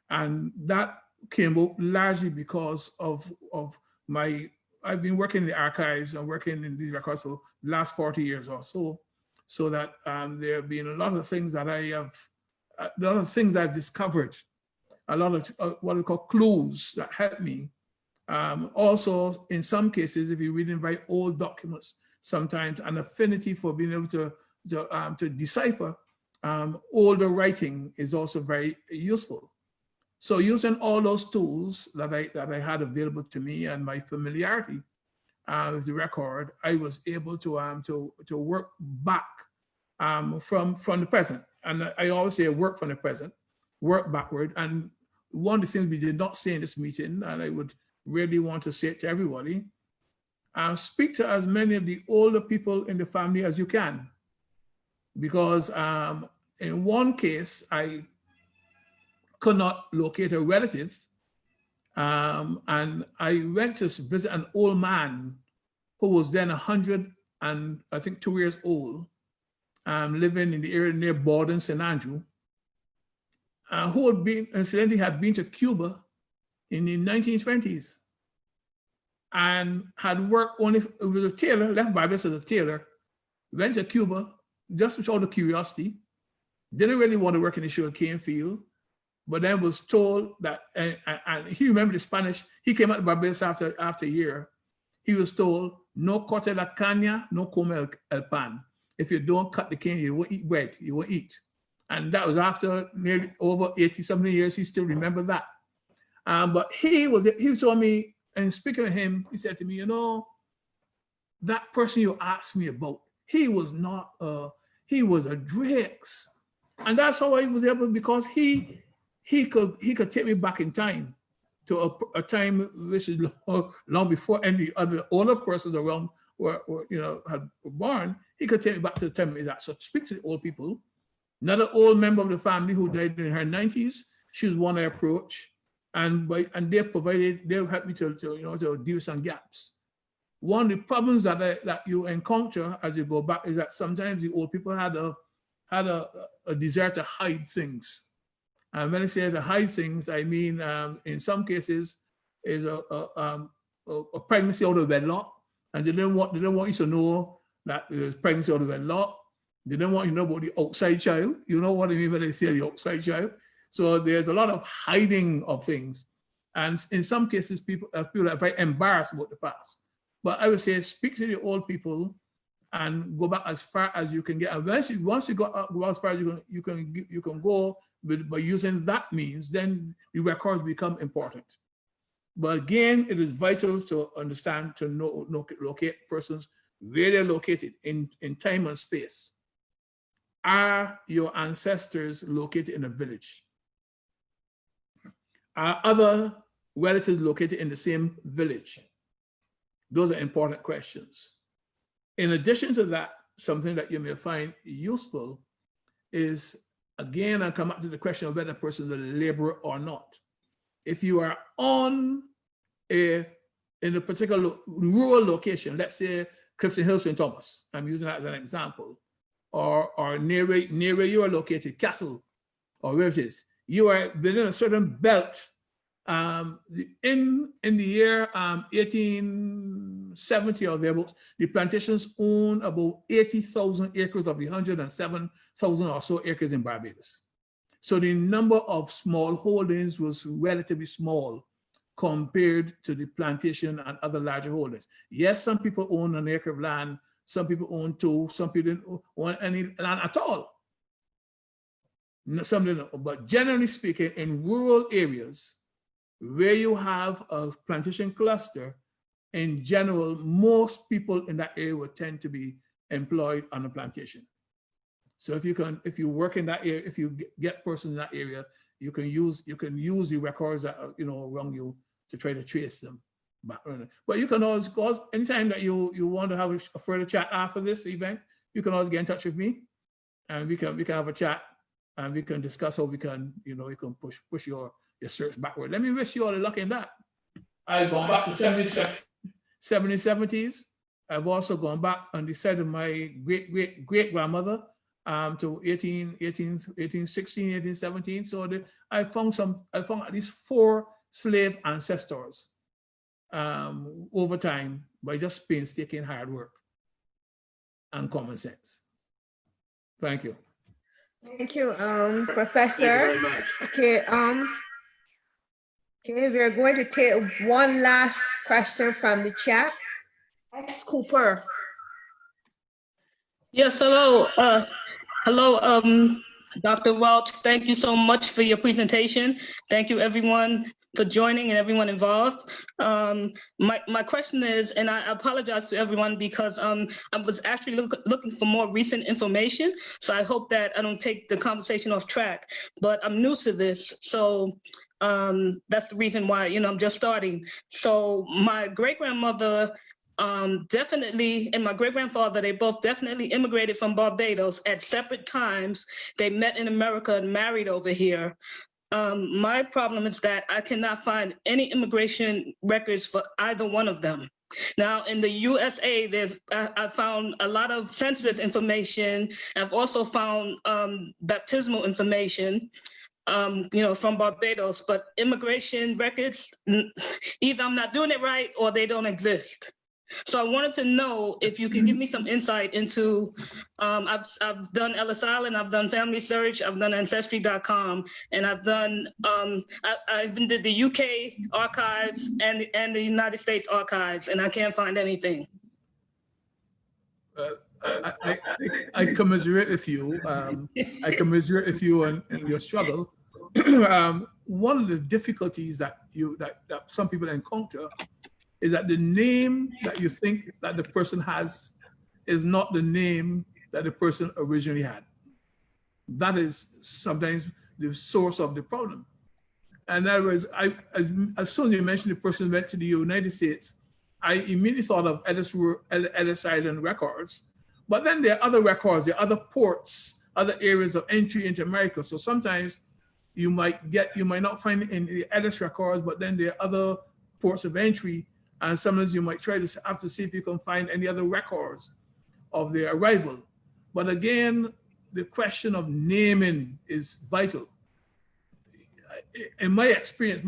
And that came up largely because of I've been working in the archives and working in these records for the last 40 years or so, so that there have been a lot of things that I've discovered, a lot of what we call clues that help me. Also, in some cases, if you're reading very old documents, sometimes an affinity for being able to decipher older writing is also very useful. So using all those tools that I had available to me and my familiarity with the record, I was able to work back from the present. And I always say work from the present, work backward. And one of the things we did not say in this meeting, and I would really want to say it to everybody, speak to as many of the older people in the family as you can. Because in one case, I could not locate a relative. And I went to visit an old man who was then 100 and I think 2 years old, living in the area near Borden, St. Andrew, who had been to Cuba in the 1920s and had worked was a tailor, left Barbados as a tailor, went to Cuba just out of curiosity, didn't really want to work in the sugar cane field, but then was told that, and he remembered the Spanish, he came out to Barbados after a year, he was told, no corte la caña, no come el pan. If you don't cut the cane, you won't eat bread, you won't eat. And that was after nearly over 80-something years, he still remembered that. But he told me, and speaking to him, he said to me, that person you asked me about, he was a Drake's. And that's how I was able, because he could take me back in time to a time which is long before any other older persons around were born. He could take me back to the time of that. So speak to the old people. Another old member of the family who died in her 90s, she was one I approached, and they helped me to deal with some gaps. One of the problems that you encounter as you go back is that sometimes the old people had a desire to hide things. And when I say to hide things, I mean in some cases is a pregnancy out of wedlock, and they didn't want you to know that it was pregnancy out of wedlock. They didn't want you to know about the outside child. You know what I mean when they say the outside child. So there's a lot of hiding of things, and in some cases people are very embarrassed about the past. But I would say speak to the old people and go back as far as you can get. And once you go as far as you can go by using that means, then the records become important. But again, it is vital to understand, to locate persons where they're located in time and space. Are your ancestors located in a village? Are other relatives located in the same village? Those are important questions. In addition to that, something that you may find useful is, again, I'll come back to the question of whether a person is a laborer or not. If you are in a particular rural location, let's say Clifton Hill, St. Thomas, I'm using that as an example, or near where you are located, Castle, or where it is, you are within a certain belt. In the year 1870 or thereabouts, the plantations own about 80,000 acres of the 107,000 or so acres in Barbados. So the number of small holdings was relatively small compared to the plantation and other larger holdings. Yes, some people own an acre of land, some people own 2, some people didn't own any land at all. Some didn't, but generally speaking, in rural areas, where you have a plantation cluster, in general, most people in that area would tend to be employed on a plantation. So if you work in that area, if you get persons in that area, you can use the records that are around you to try to trace them back. But you can always anytime that you want to have a further chat after this event, you can always get in touch with me, and we can have a chat, and we can discuss how we can you can push your search backward. Let me wish you all the luck in that. I've gone back to 70s, I've also gone back on the side of my great-great-great-grandmother to 1816, 1817. So I found at least 4 slave ancestors over time by just painstaking hard work and common sense. Thank you. Thank you, Professor. Thank you very much. Okay, okay, we're going to take one last question from the chat. X Cooper. Yes, hello. Hello, Dr. Welch. Thank you so much for your presentation. Thank you, everyone, for joining and everyone involved. My question is, and I apologize to everyone because I was actually looking for more recent information. So I hope that I don't take the conversation off track, but I'm new to this. So that's the reason why, I'm just starting. So my great-grandmother definitely, and my great-grandfather, they both definitely immigrated from Barbados at separate times. They met in America and married over here. My problem is that I cannot find any immigration records for either one of them. Now, in the USA, I found a lot of census information. I've also found baptismal information, from Barbados, but immigration records, either I'm not doing it right or they don't exist. So I wanted to know if you could give me some insight into, I've done Ellis Island, I've done Family Search, I've done Ancestry.com, and I've done, I even did the UK archives and the United States archives, and I can't find anything. I commiserate with you. I commiserate with you and your struggle. One of the difficulties that some people encounter is that the name that you think that the person has is not the name that the person originally had. That is sometimes the source of the problem. And in other words, as soon as you mentioned the person went to the United States, I immediately thought of Ellis Island records. But then there are other records, there are other ports, other areas of entry into America. So sometimes you might not find it in the Ellis records, but then there are other ports of entry. And sometimes you might try to have to see if you can find any other records of their arrival. But again, the question of naming is vital. In my experience,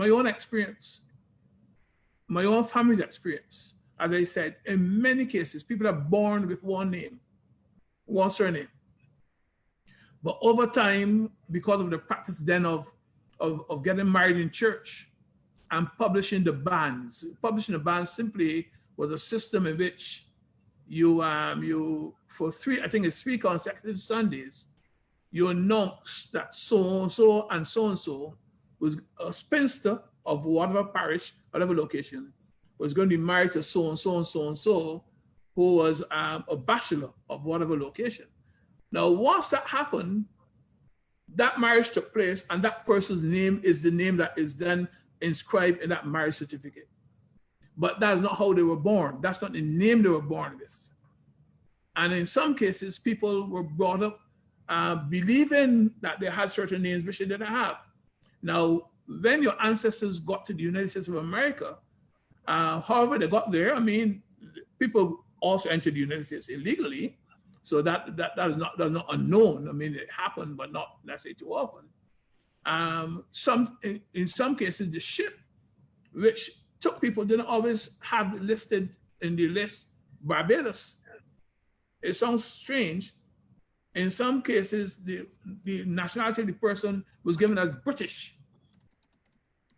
my own family's experience, as I said, in many cases, people are born with one name, one surname. But over time, because of the practice then of getting married in church, and publishing the bands. Publishing the bands simply was a system in which you for 3 consecutive Sundays, you announce that so-and-so and so-and-so was a spinster of whatever parish, whatever location, was going to be married to so-and-so and so-and-so, who was a bachelor of whatever location. Now, once that happened, that marriage took place and that person's name is the name that is then inscribed in that marriage certificate. But that's not how they were born. That's not the name they were born with. And in some cases, people were brought up believing that they had certain names which they didn't have. Now, when your ancestors got to the United States of America, however they got there, I mean, people also entered the United States illegally. So that's not unknown. I mean, it happened, but not, let's say, too often. In some cases, the ship which took people didn't always have listed in the list Barbados. It sounds strange. In some cases, the nationality of the person was given as British.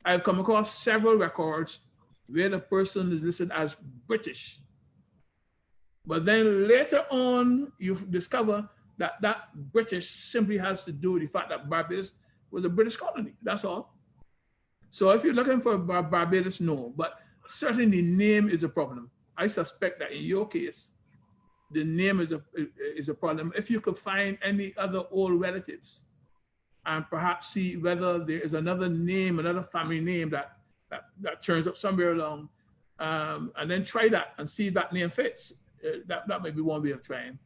I've come across several records where the person is listed as British. But then later on, you discover that that British simply has to do with the fact that Barbados was a British colony, that's all. So if you're looking for Barbados, no, but certainly the name is a problem. I suspect that in your case, the name is a problem. If you could find any other old relatives and perhaps see whether there is another name, another family name that turns up somewhere along, and then try that and see if that name fits. That may be one way of trying.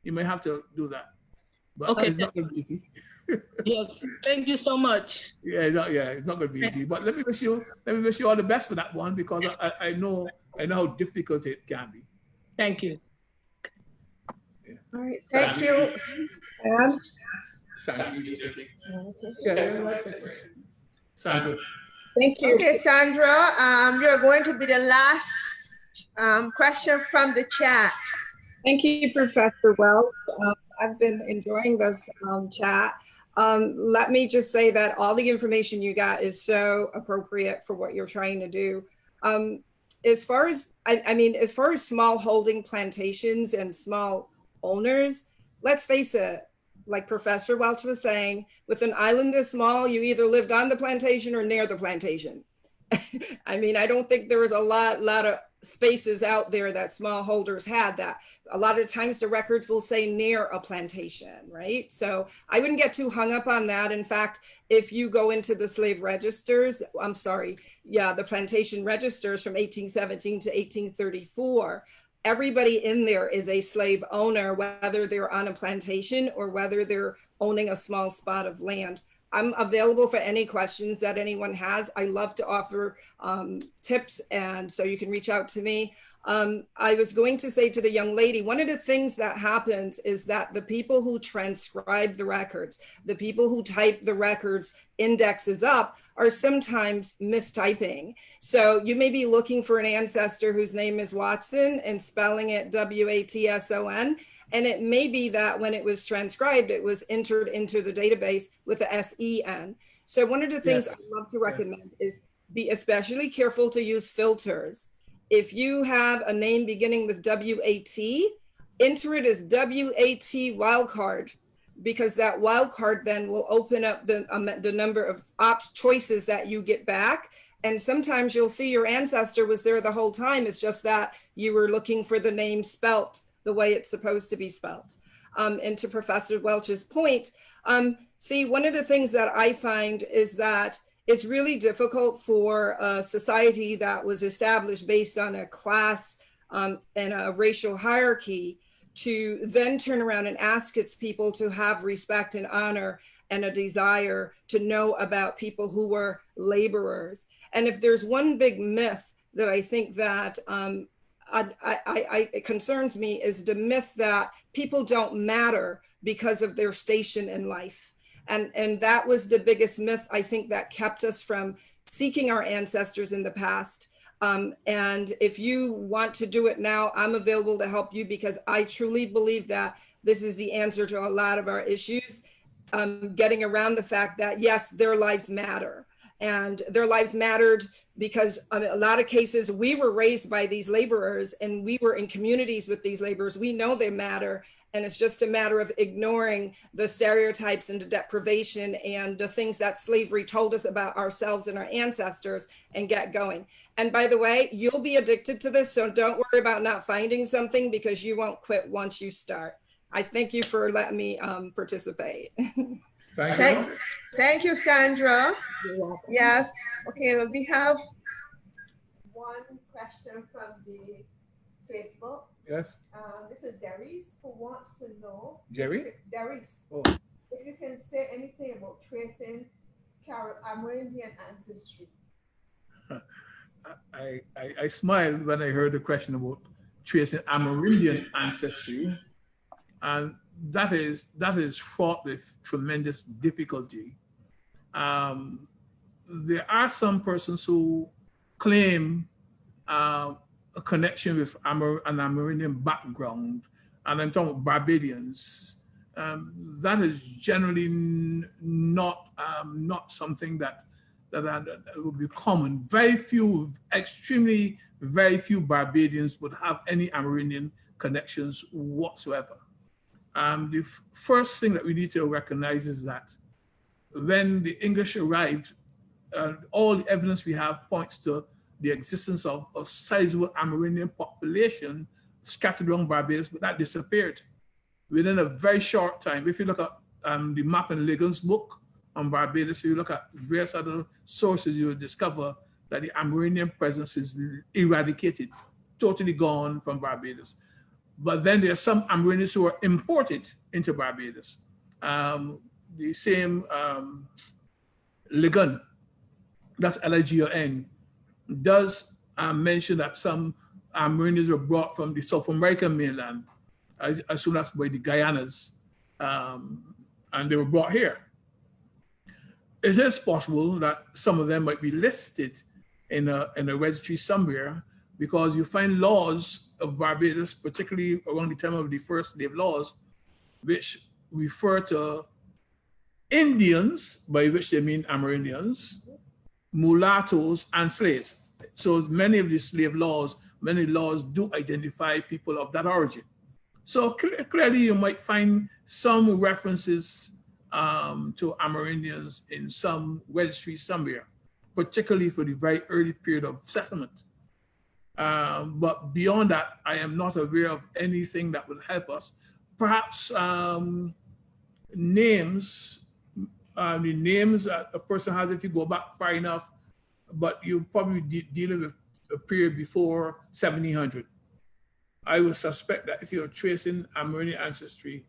You may have to do that, but okay. It's not going to be easy. Yes, thank you so much. It's not going to be easy. But let me wish you all the best for that one, because I know how difficult it can be. Thank you. All right, thank you. And Sandra. Thank you. okay, Sandra, you're going to be the last question from the chat. Thank you, Professor Welch. I've been enjoying this chat. Let me just say that all the information you got is so appropriate for what you're trying to do. As far as, as far as small holding plantations and small owners, let's face it, like Professor Welch was saying, with an island this small, you either lived on the plantation or near the plantation. I don't think there was a lot of spaces out there that smallholders had that. A lot of times the records will say near a plantation, right? So I wouldn't get too hung up on that. In fact, if you go into the slave registers, the plantation registers from 1817 to 1834, everybody in there is a slave owner, whether they're on a plantation or whether they're owning a small spot of land. I'm available for any questions that anyone has. I love to offer tips, and so you can reach out to me. I was going to say to the young lady, one of the things that happens is that the people who transcribe the records, the people who type the records indexes up, are sometimes mistyping. So you may be looking for an ancestor whose name is Watson and spelling it W-A-T-S-O-N. And it may be that when it was transcribed, it was entered into the database with a S-E-N. So one of the things I love to recommend is be especially careful to use filters. If you have a name beginning with W-A-T, enter it as W-A-T wildcard, because that wildcard then will open up the number of choices that you get back. And sometimes you'll see your ancestor was there the whole time. It's just that you were looking for the name spelt the way it's supposed to be spelled. And to Professor Welch's point, see, one of the things that I find is that it's really difficult for a society that was established based on a class and a racial hierarchy to then turn around and ask its people to have respect and honor and a desire to know about people who were laborers. And if there's one big myth that I think that it concerns me, is the myth that people don't matter because of their station in life. And that was the biggest myth, I think, that kept us from seeking our ancestors in the past. And if you want to do it now, I'm available to help you, because I truly believe that this is the answer to a lot of our issues, getting around the fact that, yes, their lives matter. And their lives mattered because in a lot of cases, we were raised by these laborers and we were in communities with these laborers. We know they matter. And it's just a matter of ignoring the stereotypes and the deprivation and the things that slavery told us about ourselves and our ancestors, and get going. And by the way, you'll be addicted to this. So don't worry about not finding something, because you won't quit once you start. I thank you for letting me participate. Thank you, Sandra. Yes. Okay, well, we have one question from the Facebook. Yes. This is Darius, who wants to know. Jerry? Darius. Oh. If you can say anything about tracing Amerindian ancestry. I smiled when I heard the question about tracing Amerindian ancestry, and that is fraught with tremendous difficulty. There are some persons who claim a connection with an Amerindian background, and I'm talking about Barbadians. That is generally not something that would be common. Very few, extremely very few Barbadians would have any Amerindian connections whatsoever. The first thing that we need to recognize is that when the English arrived, all the evidence we have points to the existence of a sizable Amerindian population scattered around Barbados, but that disappeared within a very short time. If you look at the Map and Liggins book on Barbados, if you look at various other sources, you will discover that the Amerindian presence is eradicated, totally gone from Barbados. But then there are some Amerindians who are imported into Barbados. The same Ligon, that's L-I-G-O-N, does mention that some Amerindians were brought from the South American mainland as soon as by the Guyanas, and they were brought here. It is possible that some of them might be listed in a registry somewhere, because you find laws of Barbados, particularly around the time of the first slave laws, which refer to Indians, by which they mean Amerindians, mulattoes, and slaves. So many of the slave laws, many laws do identify people of that origin. So clearly you might find some references to Amerindians in some registry somewhere, particularly for the very early period of settlement. But beyond that, I am not aware of anything that will help us. Perhaps names, the names that a person has if you go back far enough, but you're probably dealing with a period before 1700. I would suspect that if you're tracing Amerindian ancestry,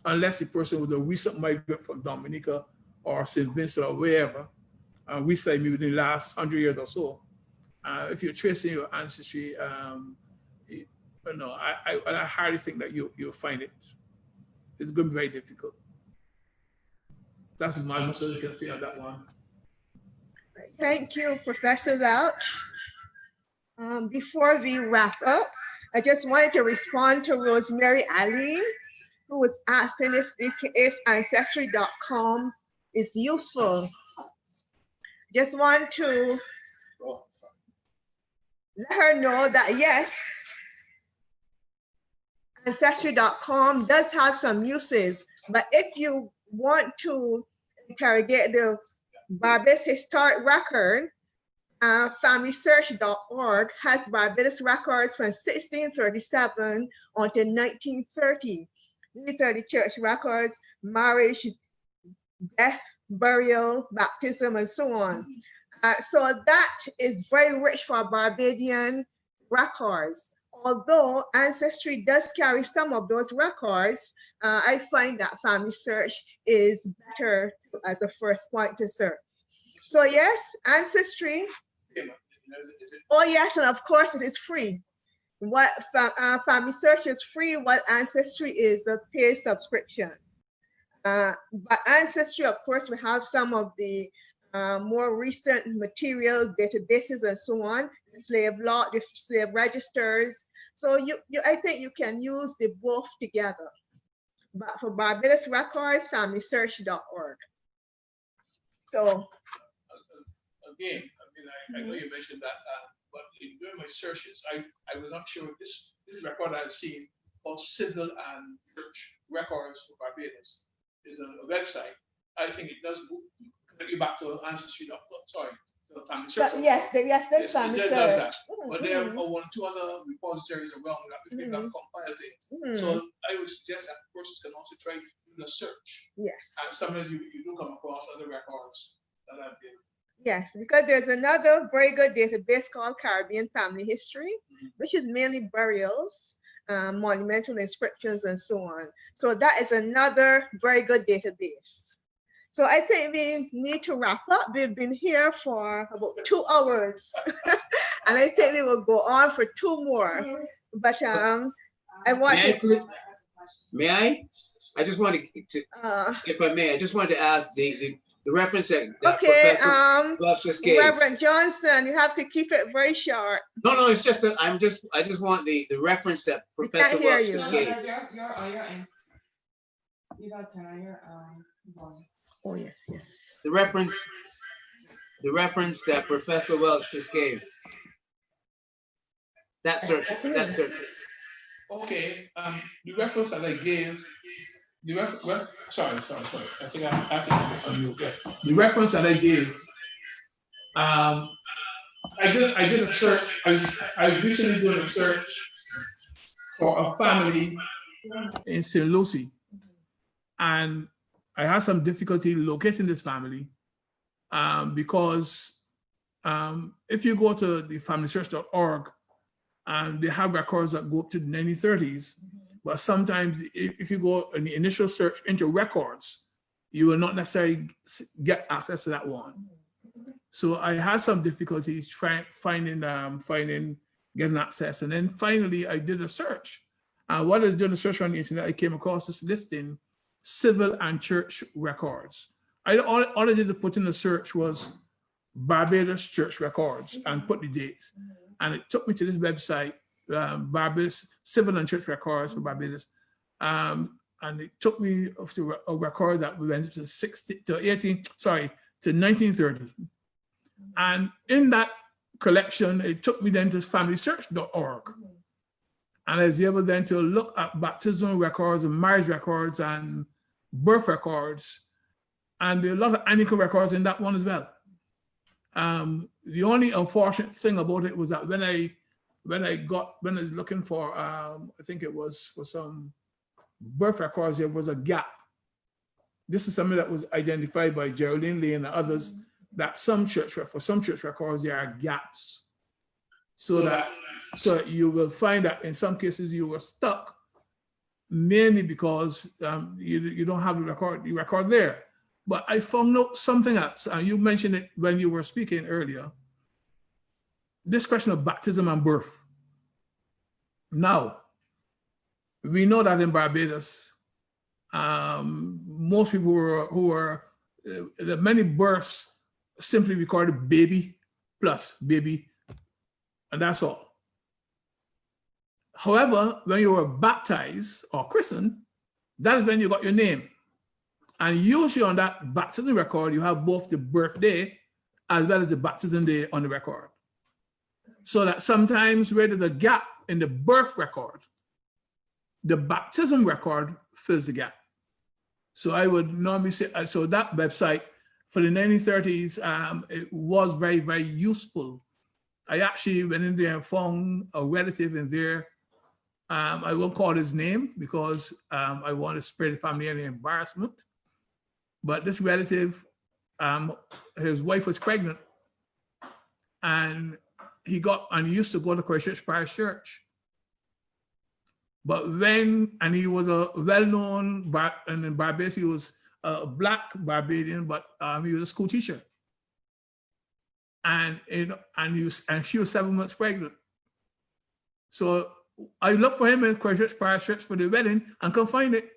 unless the person was a recent migrant from Dominica or St. Vincent or wherever, recently maybe within the last 100 years or so, if you're tracing your ancestry, I hardly think that you'll find it. It's going to be very difficult. That's my much you can say on that one. Thank you, Professor Welch. Before we wrap up, I just wanted to respond to Rosemary Allen, who was asking if Ancestry.com is useful. Just want to let her know that yes, Ancestry.com does have some uses, but if you want to interrogate the Barbados historic record, FamilySearch.org has Barbados records from 1637 until 1930. These are the church records: marriage, death, burial, baptism, and so on. So that is very rich for Barbadian records. Although Ancestry does carry some of those records, I find that Family Search is better as the first point to search. So yes, Ancestry. Oh yes, and of course it is free. What Family Search is free, what Ancestry is a paid subscription. But Ancestry, of course, we have some of the more recent materials, databases, and so on, the slave law, the slave registers. So I think you can use the both together. But for Barbados records, FamilySearch.org. So again, I know you mentioned that, but in doing my searches, I was not sure this record I've seen called Civil and Church Records for Barbados is on a website. I think it does connect you back to Ancestry.com, sorry, the Family Search. Yes, that's Family Search. Does that. But there are one or two other repositories around that we can compile things. So I would suggest that persons can also try doing a search. Yes. And sometimes you do come across other records that have been. Yes, because there's another very good database called Caribbean Family History, which is mainly burials, monumental inscriptions, and so on. So that is another very good database. So I think we need to wrap up. We've been here for about 2 hours, and I think we will go on for 2 more. But I want May I? I just wanted to, if I may, I just wanted to ask the reference that Professor Welch just gave. Reverend Johnson, you have to keep it very short. No, it's just that I just want the reference that Professor Welch just gave. You got to turn on your Oh yes. The reference that Professor Welch just gave. That search. Okay, the reference that I gave, sorry. I think I have to on you. Yes. The reference that I gave, I did a search. I recently did a search for a family in St. Lucie, and I had some difficulty locating this family because if you go to the FamilySearch.org, they have records that go up to the 1930s, but sometimes if you go in the initial search into records, you will not necessarily get access to that one. So I had some difficulties finding getting access. And then finally, I did a search. And while I was doing a search on the internet, I came across this listing, civil and church records. All I did to put in the search was Barbados church records and put the dates. And it took me to this website, Barbados Civil and Church Records for Barbados. And it took me to a record that went to 1930. And in that collection, it took me then to familysearch.org. And I was able then to look at baptismal records and marriage records and birth records. And there are a lot of annual records in that one as well. The only unfortunate thing about it was that when I was looking for, I think it was for some birth records, there was a gap. This is something that was identified by Geraldine Lee and others, that for some church records, there are gaps. So that you will find that in some cases you were stuck, mainly because you don't have the record there. But I found out something else, and you mentioned it when you were speaking earlier, this question of baptism and birth. Now, we know that in Barbados, most people many births simply recorded baby plus baby, and that's all. However, when you were baptized or christened, that is when you got your name. And usually on that baptism record, you have both the birthday as well as the baptism day on the record. So that sometimes where there's a gap in the birth record, the baptism record fills the gap. So I would normally say, so that website for the 1930s, it was very, very useful. I actually went in there and found a relative in there. I won't call his name because I want to spare the family any embarrassment. But this relative, his wife was pregnant, and he used to go to Christchurch Parish Church. But he was a well-known, and in Barbados, he was a Black Barbadian, but he was a school teacher. And she was 7 months pregnant. So I looked for him in Christchurch Parish Church for the wedding and couldn't find it.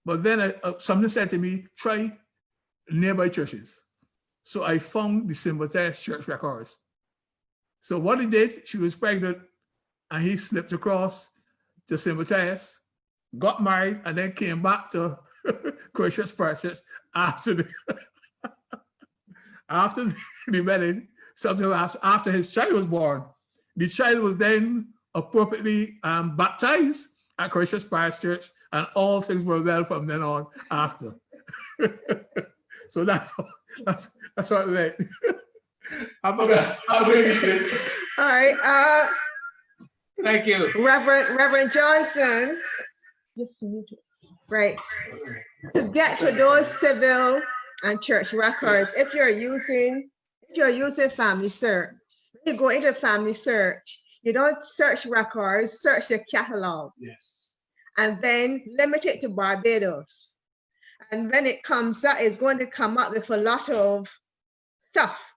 But then something said to me, try nearby churches. So I found the Symbolize church records. So what he did, she was pregnant, and he slipped across to Symbolize, got married, and then came back to Christchurch Parish Church after the wedding, after his child was born. The child was then appropriately baptized at Christchurch Parish Church, and all things were well from then on after. So that's what it meant. All right. Thank you. Reverend Johnson. Right. To get to those civil and church records, if you're using Family Search, when you go into Family Search, you don't search records, search the catalog. Yes. And then limit it to Barbados. And when it comes up, it's going to come up with a lot of stuff.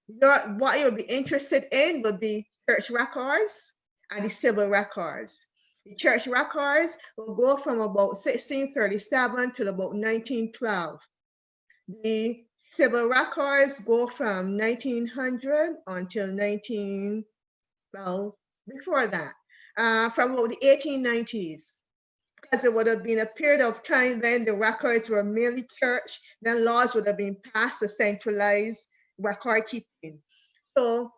What you'll be interested in would be church records and the civil records. The church records will go from about 1637 to about 1912. The civil records go from 1900 until before that, from about the 1890s. Because it would have been a period of time when the records were merely church, then laws would have been passed to centralize record keeping. So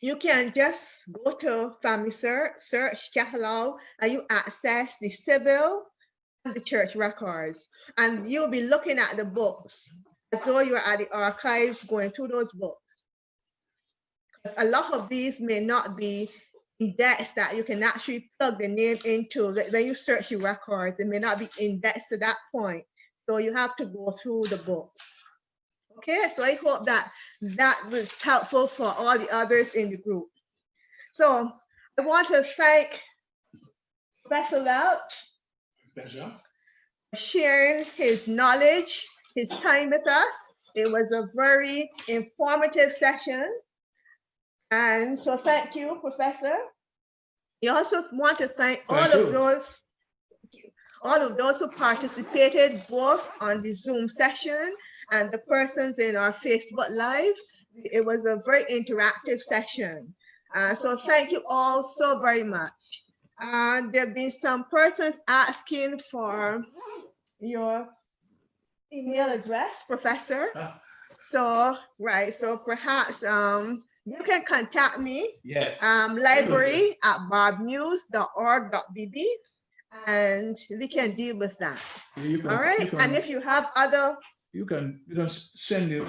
you can just go to Family Search catalog, and you access the civil and the church records. And you'll be looking at the books as though you're at the archives going through those books. Because a lot of these may not be indexed that you can actually plug the name into. When you search the records, it may not be indexed to that point. So you have to go through the books. Okay, so I hope that was helpful for all the others in the group. So I want to thank Professor Welch for sharing his knowledge, his time with us. It was a very informative session. And so thank you, Professor. We also want to thank all of those who participated both on the Zoom session and the persons in our Facebook Live. It was a very interactive session. So thank you all so very much. There have been some persons asking for your email address, Professor. So, right, so perhaps you can contact me. Yes. library@barbnews.org.bb, and we can deal with that. Can, all right. And if you have other, you can send you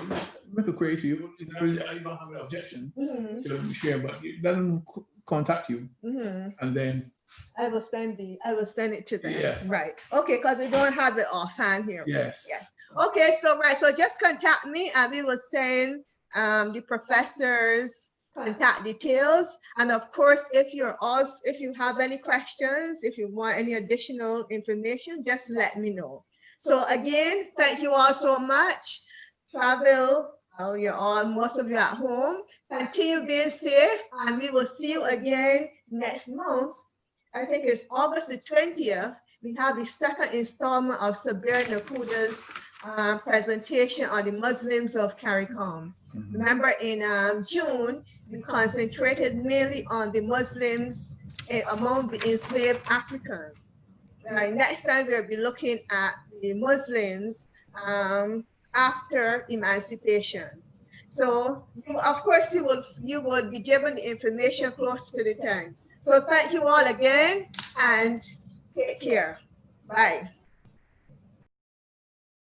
make a query to you. I don't have an objection to share, but let them contact you, and then I will send it to them. Yes. Right. Okay, because they don't have it offhand here. Yes. Yes. Okay, so right, so just contact me and we will send the professor's contact details. And of course, if you have any questions, if you want any additional information, just let me know. So again, thank you all so much. Travel, well, most of you at home. Continue being safe, and we will see you again next month. I think it's August the 20th. We have the second installment of Sabir Nakuda's presentation on the Muslims of CARICOM. Remember, in June, we concentrated mainly on the Muslims among the enslaved Africans. Next time, we'll be looking at the Muslims after emancipation. So, of course, you would be given the information close to the time. So thank you all again, and take care. Bye.